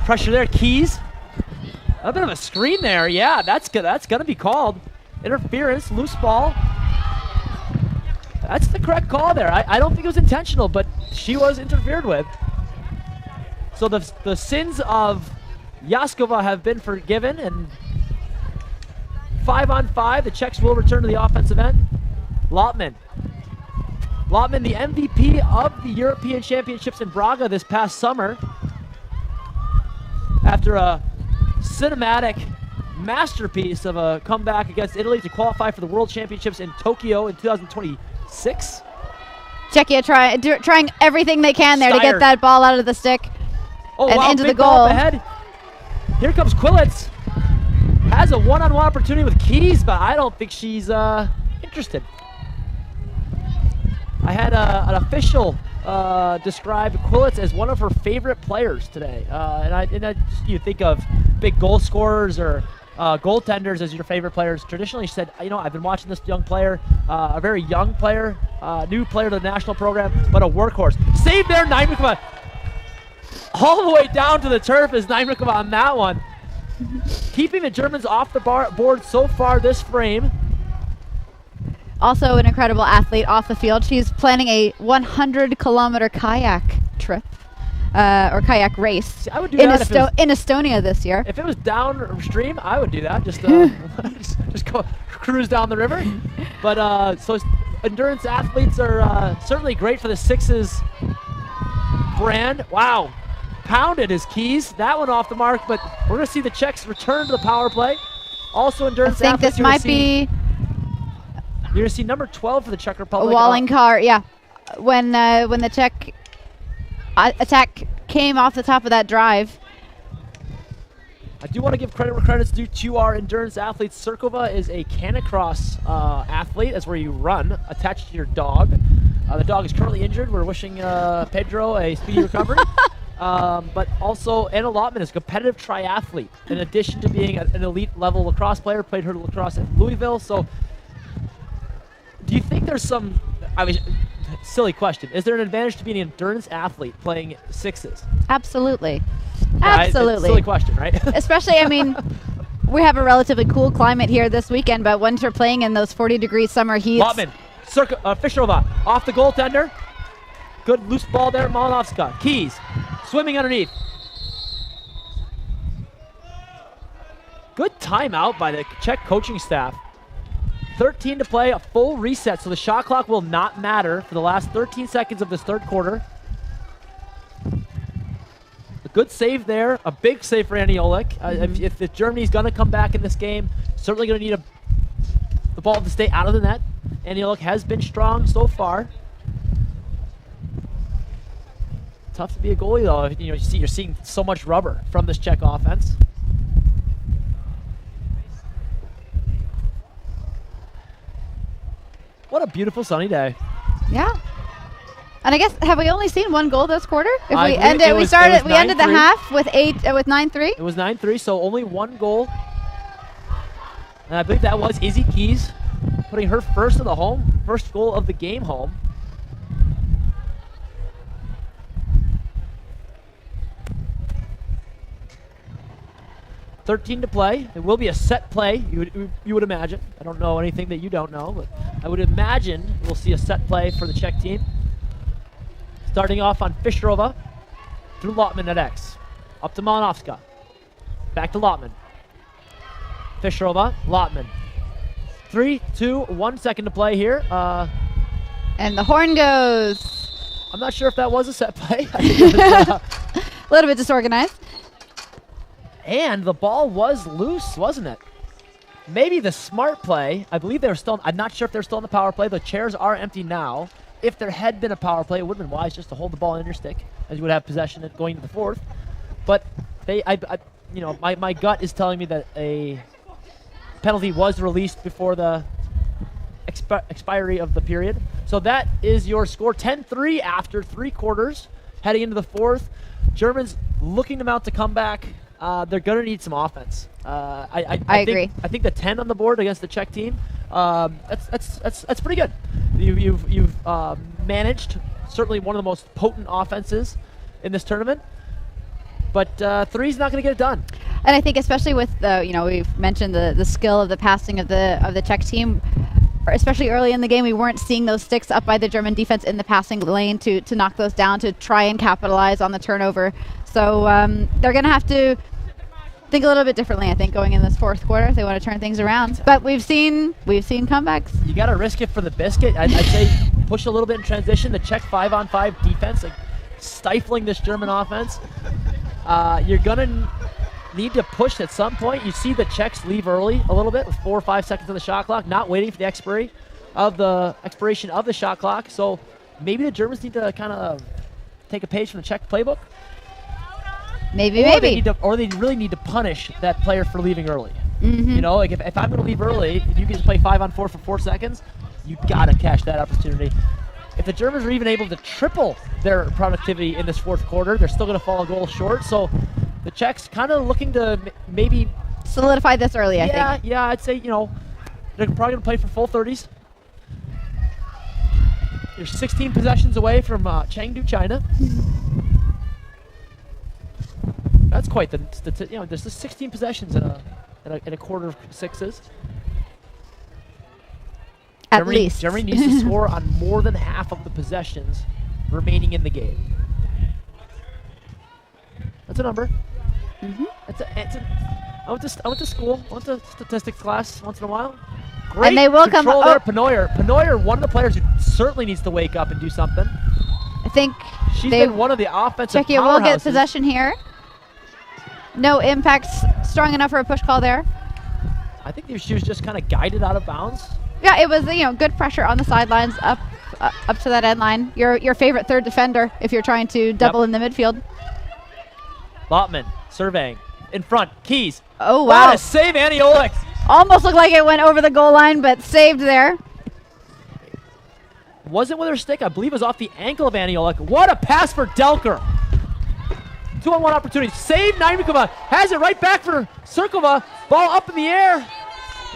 Pressure there, Keys. A bit of a screen there. Yeah, that's gonna be called. Interference, loose ball. That's the correct call there. I don't think it was intentional, but she was interfered with. So the sins of Yaskova have been forgiven, and 5-on-5, the Czechs will return to the offensive end. Lotman, the MVP of the European Championships in Braga this past summer. After a cinematic masterpiece of a comeback against Italy to qualify for the World Championships in Tokyo in 2026. Czechia trying everything they can there to get that ball out of the stick and into the big ball goal. up ahead. Here comes Quillitz. Has a one-on-one opportunity with Keys, but I don't think she's interested. I had an official describe Quillitz as one of her favorite players today. You think of big goal scorers or goaltenders as your favorite players. Traditionally, she said, I've been watching this young player, a very young player, new player to the national program, but a workhorse. Save there, Naimkova. All the way down to the turf is Naimkova on that one. Keeping the Germans off the board so far this frame. Also an incredible athlete off the field. She's planning a 100-kilometer kayak trip or kayak race I would do in Estonia this year. If it was downstream, I would do that. Just go cruise down the river. But so endurance athletes are certainly great for the Sixes brand. Wow. Pounded his Keys. That one off the mark, but we're going to see the Czechs return to the power play. Also endurance I think athletes. this might be You're going to see number 12 for the Czech Republic. Wallinkar, yeah. When the Czech attack came off the top of that drive. I do want to give credit where credit's due to our endurance athletes. Serkova is a canicross athlete. That's where you run attached to your dog. The dog is currently injured. We're wishing Pedro a speedy recovery. But also Anna Lotman is a competitive triathlete. In addition to being an elite level lacrosse player, played her lacrosse at Louisville. So do you think there's some, silly question, is there an advantage to being an endurance athlete playing Sixes? Absolutely. Right? Absolutely. Silly question, right? Especially, we have a relatively cool climate here this weekend, but once we're playing in those 40-degree summer heats. Lotman, Fischerova, off the goaltender. Good loose ball there, Malinovska. Keys, swimming underneath. Good timeout by the Czech coaching staff. 13 to play, a full reset, so the shot clock will not matter for the last 13 seconds of this third quarter. A good save there, a big save for Annie Oleg. If Germany's going to come back in this game, certainly going to need the ball to stay out of the net. Annie Oleg has been strong so far. Tough to be a goalie though. You're seeing so much rubber from this Czech offense. What a beautiful sunny day. Yeah. And I guess, have we only seen one goal this quarter? If I we believe ended, it we was started, we ended the 9-3. half with 9-3. It was 9-3, so only one goal. And I believe that was Izzy Keys putting her first goal of the game home. $13 to play. It will be a set play, you would imagine. I don't know anything that you don't know, but I would imagine we'll see a set play for the Czech team. Starting off on Fischerova through Lotman at X. Up to Malinovska. Back to Lotman. Fischerova, Lotman. 3, 2, 1 second to play here. And the horn goes. I'm not sure if that was a set play. I think it was, A little bit disorganized. and the ball was loose, wasn't it? Maybe the smart play. I believe they were still. I'm not sure if they're still in the power play. The chairs are empty now. If there had been a power play, it would have been wise just to hold the ball in your stick, as you would have possession going to the fourth. But my gut is telling me that a penalty was released before the expiry of the period. So that is your score, 10-3 after 3 quarters, heading into the fourth. Germans looking to mount a comeback. They're going to need some offense. I agree. I think the 10 on the board against the Czech team, that's pretty good. You've managed certainly one of the most potent offenses in this tournament, but 3's not going to get it done. And I think especially with we've mentioned the skill of the passing of the Czech team, especially early in the game, we weren't seeing those sticks up by the German defense in the passing lane to knock those down, to try and capitalize on the turnover. So they're going to have to think a little bit differently, I think, going in this fourth quarter if they want to turn things around. But we've seen comebacks. You got to risk it for the biscuit. I'd say push a little bit in transition. The Czech 5-on-5 defense, like stifling this German offense. You're going to need to push at some point. You see the Czechs leave early a little bit with 4 or 5 seconds on the shot clock, not waiting for the expiration of the shot clock. So maybe the Germans need to kind of take a page from the Czech playbook. Maybe. Or they really need to punish that player for leaving early. Mm-hmm. You know, like if I'm going to leave early, if you can just play 5-on-4 for 4 seconds, you got to cash that opportunity. If the Germans are even able to triple their productivity in this fourth quarter, they're still going to fall a goal short. So the Czechs kind of looking to maybe solidify this early, I think. Yeah, I'd say, they're probably going to play for full 30s. You're 16 possessions away from Chengdu, China. That's quite the there's just 16 possessions in a quarter of sixes. At least. Germany needs to score on more than half of the possessions remaining in the game. That's a number. Mm-hmm. I went to school. I went to statistics class once in a while. Great And they will come. control there. Panoyer, one of the players who certainly needs to wake up and do something. I think She's been one of the offensive Czechia will get powerhouses. possession here. No impact strong enough for a push call there. I think she was just kind of guided out of bounds. Yeah, it was good pressure on the sidelines up to that end line. Your favorite third defender if you're trying to double in the midfield. Lotman surveying in front. Keys. Oh wow! What a save, Annie Olex. Almost looked like it went over the goal line, but saved there. Wasn't with her stick. I believe it was off the ankle of Annie Olex. What a pass for Delker. 2-on-1 opportunity. Save Naimikova. Has it right back for Cirkova. Ball up in the air.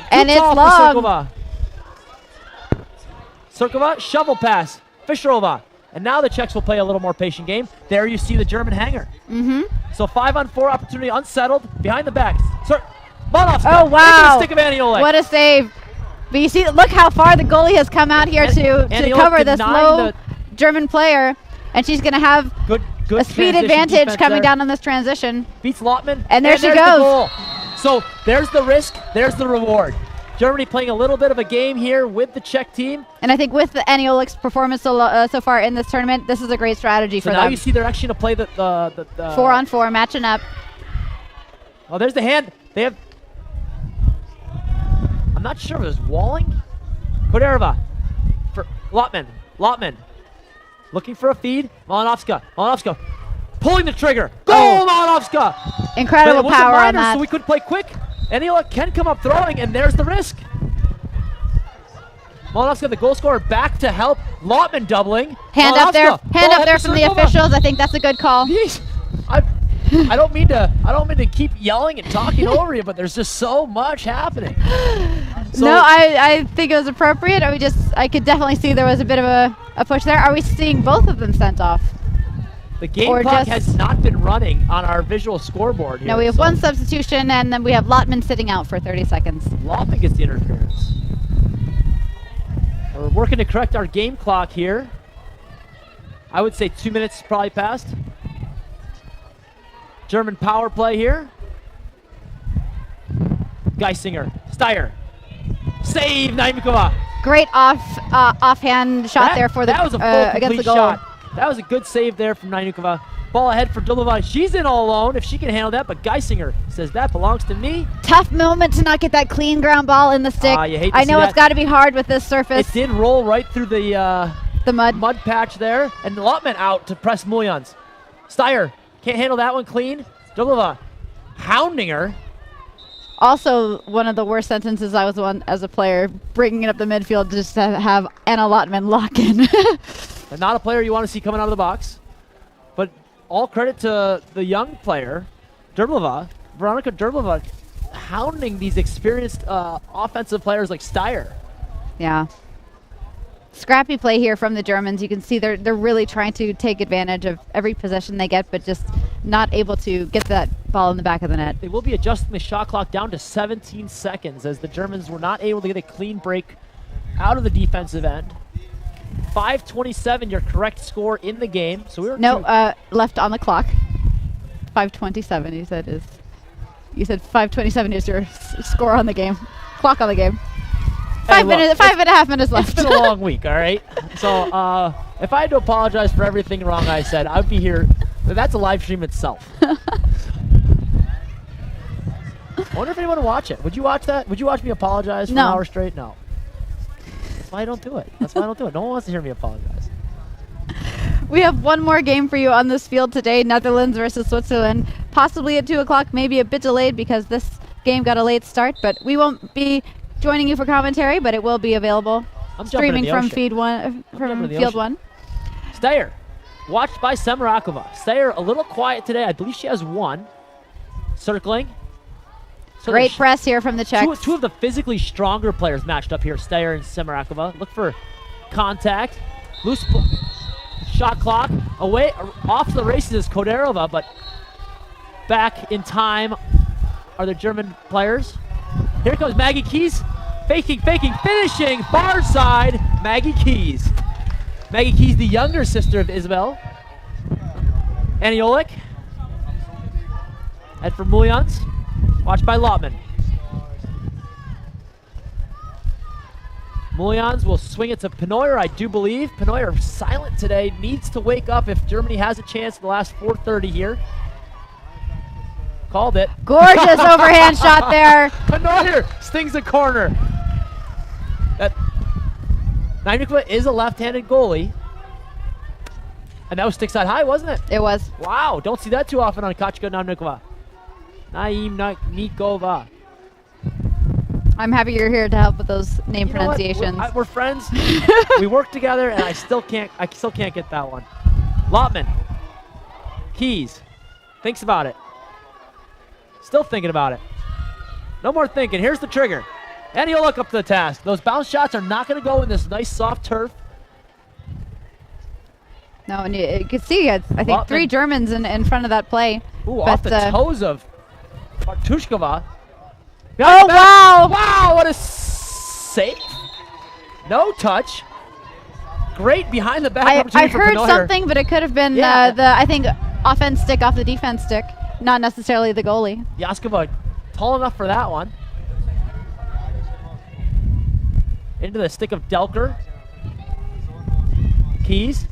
And it's long. Cirkova. Cirkova, shovel pass. Fischerova. And now the Czechs will play a little more patient game. There you see the German hanger. Mm-hmm. So 5-on-4 opportunity, unsettled, behind the back. Malinovska. Oh, wow. Into the stick of Annie Olex. What a save. But you see, look how far the goalie has come out here to cover this low German player. And she's going to have a speed advantage coming down on this transition. Beats Lotman. And there she goes. The goal. So there's the risk, there's the reward. Germany playing a little bit of a game here with the Czech team. And I think with the Annie Olex performance so far in this tournament, this is a great strategy for them. So now you see they're actually going to play the 4-on-4, matching up. Oh, there's the hand. They have... I'm not sure if it was Walling. Kodereva for Lotman. Looking for a feed. Malinovska pulling the trigger. Goal, Malinovska! Incredible But it was power a on minor, that. so we could play quick. Aniola can come up throwing, and there's the risk. Malinovska, the goal scorer, back to help. Lotman doubling. Hand up there Ball from the Sirkova. officials. I think that's a good call. Jeez. I don't mean to keep yelling and talking over you, but there's just so much happening. So No, I think it was appropriate. I could definitely see there was a bit of a push there. Are we seeing both of them sent off? the game or clock just- has not been running on our visual scoreboard here. No, we have one substitution, and then we have Lotman sitting out for 30 seconds. Lotman gets the interference. We're working to correct our game clock here. I would say 2 minutes probably passed. German power play here. Geisinger, Steyer, save Naimikova. Great offhand shot there for the that was a full against complete the goal. shot. That was a good save there from Naimikova. Ball ahead for Dublova. She's in all alone if she can handle that, but Geisinger says that belongs to me. Tough moment to not get that clean ground ball in the stick. You hate to I see know that. it's got to be hard with this surface. It did roll right through the mud. mud patch there, and Lotman out to press Muljans. Steyer can't handle that one clean. Dublova hounding her. Also, one of the worst sentences I was on as a player, bringing it up the midfield just to have Anna Lotman lock in. And not a player you want to see coming out of the box. But all credit to the young player, Veronika Derblova, hounding these experienced offensive players like Steyer. Yeah. Scrappy play here from the Germans. You can see they're really trying to take advantage of every possession they get, but just not able to get that ball in the back of the net. They will be adjusting the shot clock down to 17 seconds as the Germans were not able to get a clean break out of the defensive end. 5:27, your correct score in the game. So we were left on the clock. 5:27. You said 5:27 is your score on the game. Clock on the game. Hey, 5.5 minutes left. It's been a long week, all right? So if I had to apologize for everything wrong I said, I'd be here. That's a live stream itself. I wonder if anyone would watch it. Would you watch that? Would you watch me apologize for an hour straight? No. That's why I don't do it. No one wants to hear me apologize. We have one more game for you on this field today, Netherlands versus Switzerland. Possibly at 2 o'clock, maybe a bit delayed because this game got a late start, but we won't be joining you for commentary, but it will be available streaming from Field 1. Steyer, watched by Semarakova. Steyer a little quiet today. I believe she has one. Circling. So great press here from the Czechs. Two of the physically stronger players matched up here, Steyer and Semarakova. Look for contact. Loose shot clock. Away, off the races is Koderova, but back in time are the German players. Here comes Maggie Keys. Faking, finishing, far side, Maggie Keys. Maggie Keys, the younger sister of Isabel. Aniolik. Head for Muljans. Watched by Lotman. Muljans will swing it to Penoyer, I do believe. Penoyer silent today, needs to wake up if Germany has a chance in the last 4:30 here. Called it. Gorgeous overhand shot there. Penoyer stings the corner. Naimikova is a left-handed goalie. And that was stick side high, wasn't it? It was. Wow, don't see that too often on Kachka Naimikova. Naimikova. I'm happy you're here to help with those name pronunciations. We're friends. We work together, and I still can't get that one. Lotman. Keys. Thinks about it. Still thinking about it. No more thinking. Here's the trigger. And he'll look up to the task. Those bounce shots are not going to go in this nice soft turf. No, and you can see, I think Lotman. 3 Germans in front of that play. Ooh, off the toes of Bartushkova. Oh, wow! Wow, what a save. No touch. Great behind the back I opportunity for heard Penoyer. something, but it could have been I think, offense stick off the defense stick, not necessarily the goalie. Yaskova tall enough for that one. Into the stick of Delker. Keys.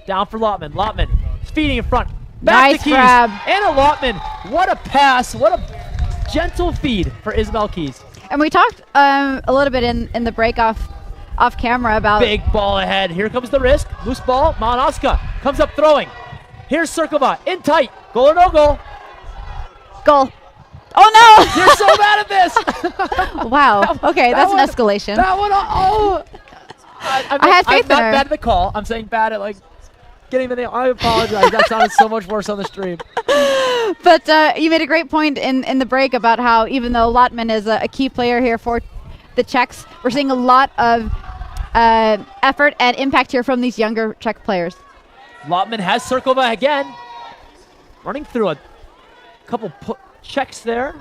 Down for Lotman. Lotman feeding in front. Back Nice to Keys. grab. Anna Lotman. What a pass. What a gentle feed for Isabel Keys. And we talked a little bit in the break off off camera about. Big ball ahead. Here comes the risk. Loose ball. Malanoska comes up throwing. Here's Cirkova in tight. Goal or no goal? Goal. Oh no! You're so mad at this. Wow. Okay, that's an escalation. That one. Oh. I had faith I'm not in her. bad at the call. I'm saying bad at like getting the name. I apologize. That sounded so much worse on the stream. But you made a great point in the break about how even though Lotman is a key player here for the Czechs, we're seeing a lot of effort and impact here from these younger Czech players. Lotman has Cirkova again. Running through a couple checks there.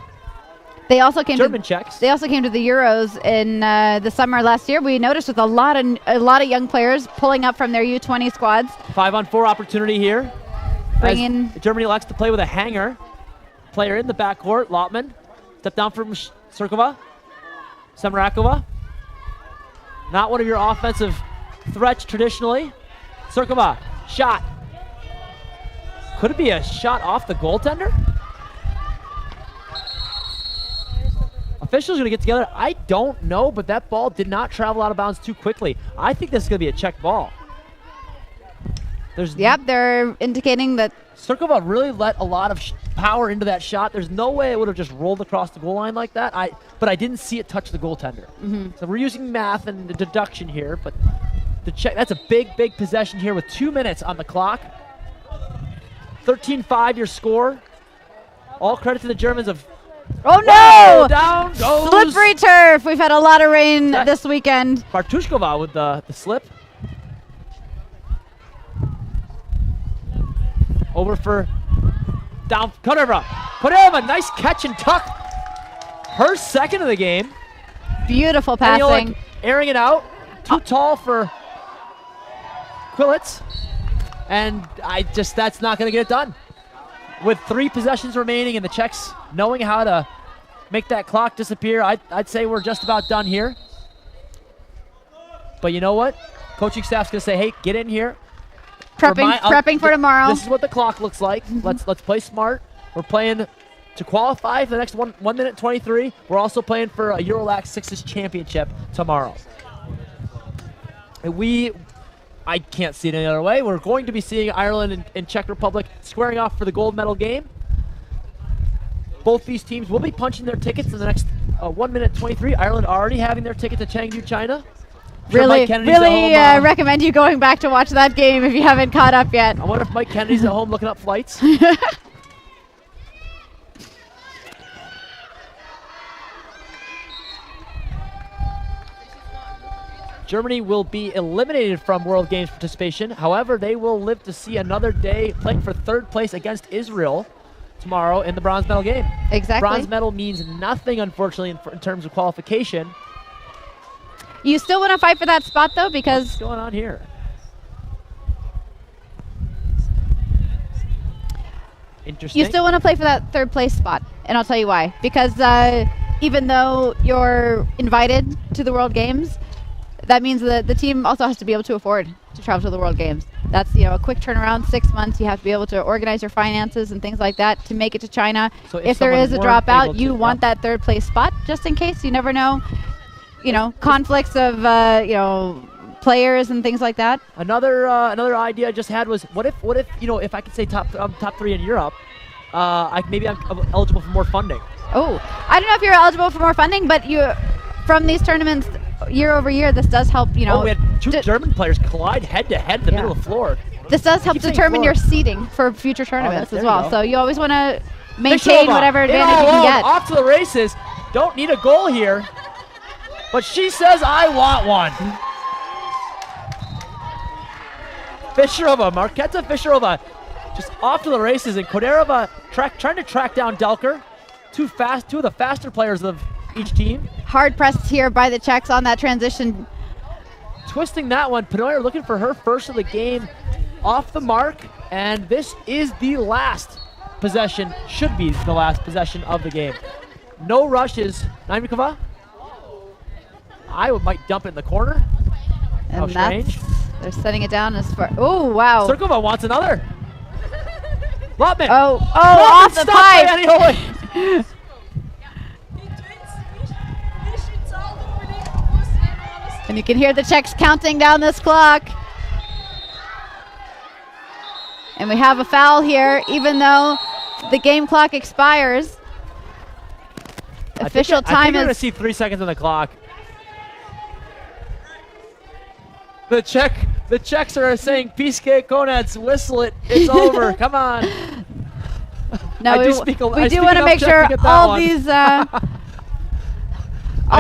They also came German checks. They also came to the Euros in the summer last year. We noticed with a lot of young players pulling up from their U20 squads. 5-on-4 opportunity here. Bring in Germany likes to play with a hanger. Player in the backcourt, Lotman. Step down from Cirkova. Semrakova. Not one of your offensive threats traditionally. Cirkova, shot. Could it be a shot off the goaltender? Officials are going to get together. I don't know, but that ball did not travel out of bounds too quickly. I think this is going to be a Czech ball. Yep, they're indicating that Cirkova really let a lot of power into that shot. There's no way it would have just rolled across the goal line like that. But I didn't see it touch the goaltender. So we're using math and deduction here, but the Czech, that's a big possession here with 2 minutes on the clock. 13-5 your score. All credit to the Germans of. Oh no! Whoa, down goes. Slippery turf. We've had a lot of rain this weekend. Bartushkova with the slip. Over for down Kodeva. Kodeva, nice catch and tuck. Her second of the game. Beautiful passing. Airing it out. Too tall for Quillitz. And that's not going to get it done. With 3 possessions remaining and the Czechs knowing how to make that clock disappear, I'd say we're just about done here. But you know what? Coaching staff's going to say, hey, get in here. Prepping for tomorrow. This is what the clock looks like. Let's play smart. We're playing to qualify for the next 1 minute 23. We're also playing for a Eurolax Sixes championship tomorrow. And I can't see it any other way. We're going to be seeing Ireland and Czech Republic squaring off for the gold medal game. Both these teams will be punching their tickets in the next 1 minute 23. Ireland already having their ticket to Chengdu, China. Really recommend you going back to watch that game if you haven't caught up yet. I wonder if Mike Kennedy's at home looking up flights. Germany will be eliminated from World Games participation. However, they will live to see another day playing for 3rd place against Israel tomorrow in the bronze medal game. Exactly. Bronze medal means nothing, unfortunately, in terms of qualification. You still want to fight for that spot, though, because... What's going on here? Interesting. You still want to play for that 3rd place spot, and I'll tell you why. Because even though you're invited to the World Games, that means that the team also has to be able to afford to travel to the World Games. That's a quick turnaround, 6 months. You have to be able to organize your finances and things like that to make it to China. So if there is a dropout, you want that 3rd place spot just in case. You never know. Conflicts of players and things like that. Another idea I just had was what if if I could say top 3 in Europe, maybe I'm eligible for more funding. Oh, I don't know if you're eligible for more funding, but from these tournaments year over year, this does help. We had 2 German players collide head to head in the middle of the floor. This does help determine your seeding for future tournaments as well. So you always want to maintain Fishova, whatever advantage you can get. Off to the races. Don't need a goal here. But she says, I want one. Fischerova, Marketa Fischerova, just off to the races. And Koderova trying to track down Delker. Two of the faster players of each team. Hard pressed here by the Czechs on that transition. Twisting that one. Penoyer looking for her first of the game off the mark. And this is the last possession, should be the last possession of the game. No rushes. Naimikova. I might dump it in the corner. And how strange. They're setting it down as far. Oh, wow. Cirkova wants another. Lotman. Oh, off the pipe. And you can hear the Czechs counting down this clock. And we have a foul here, even though the game clock expires. Official I time think we're going to is... see 3 seconds on the clock. The Czechs are saying, Piske Konec, whistle it, it's over, come on. No, we do want to enough make Czech sure to get that all one. these I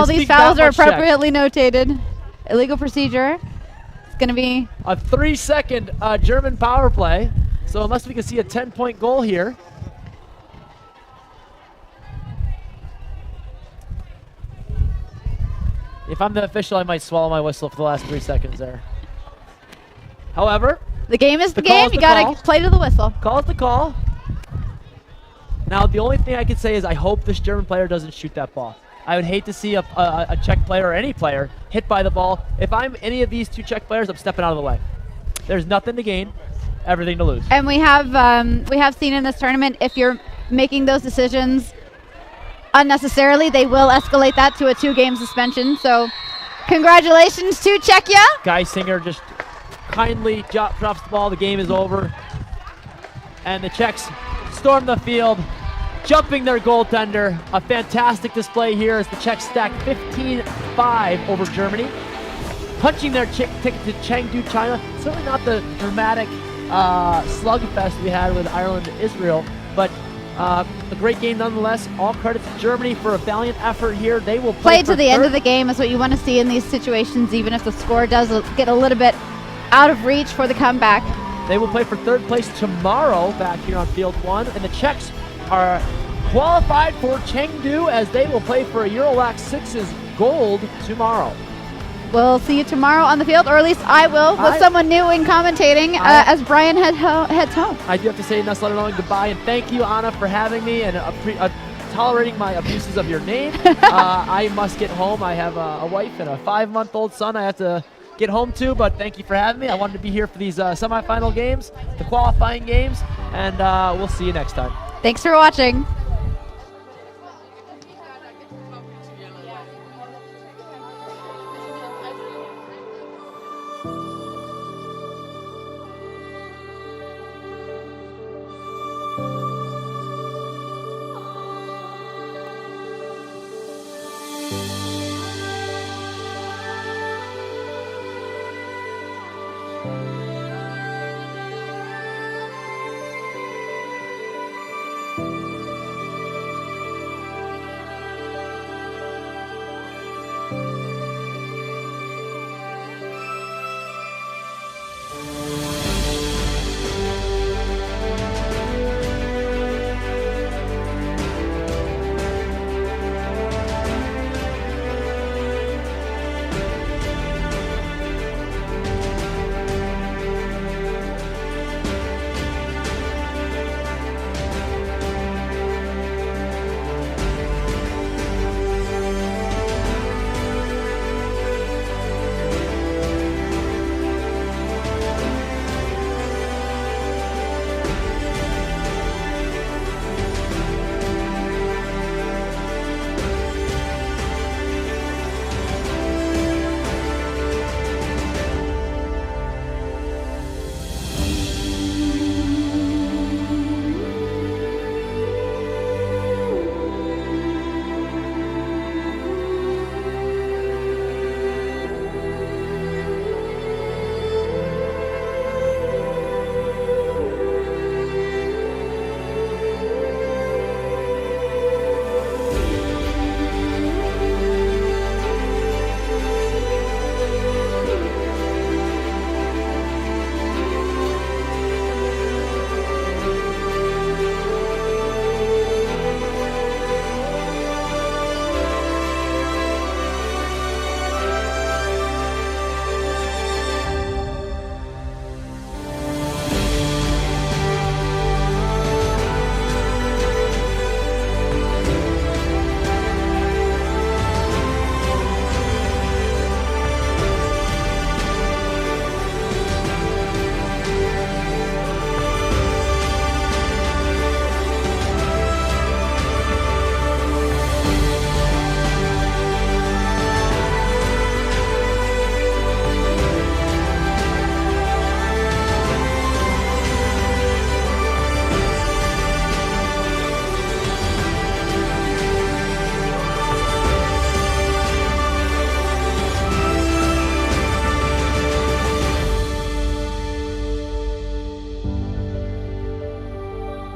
these speak fouls that are much Czech. appropriately notated. Illegal procedure. It's going to be... A 3-second German power play. So unless we can see a 10-point goal here. If I'm the official, I might swallow my whistle for the last 3 seconds there. However, The game is the call game. is You the got call. to play to the whistle. call it the call. Now, the only thing I can say is I hope this German player doesn't shoot that ball. I would hate to see a Czech player or any player hit by the ball. If I'm any of these two Czech players, I'm stepping out of the way. There's nothing to gain, everything to lose. And we have seen in this tournament, if you're making those decisions unnecessarily, they will escalate that to a 2-game suspension. So congratulations to Czechia. Guy Singer just kindly drops the ball. The game is over. And the Czechs storm the field, jumping their goaltender. A fantastic display here as the Czechs stack 15-5 over Germany, punching their ticket to Chengdu, China. Certainly not the dramatic slugfest we had with Ireland and Israel, but a great game nonetheless. All credit to Germany for a valiant effort here. They will Play to the end of the game is what you want to see in these situations, even if the score does get a little bit out of reach for the comeback. They will play for third place tomorrow back here on Field 1, and the Czechs are qualified for Chengdu as they will play for a Eurolac Sixes gold tomorrow. We'll see you tomorrow on the field, or at least I will, with someone new in commentating as Brian heads home. I do have to say, Nessa, goodbye, and thank you, Anna, for having me and tolerating my abuses of your name. I must get home. I have a wife and a 5-month-old son I have to get home to, but thank you for having me. I wanted to be here for these semifinal games, the qualifying games, and we'll see you next time. Thanks for watching.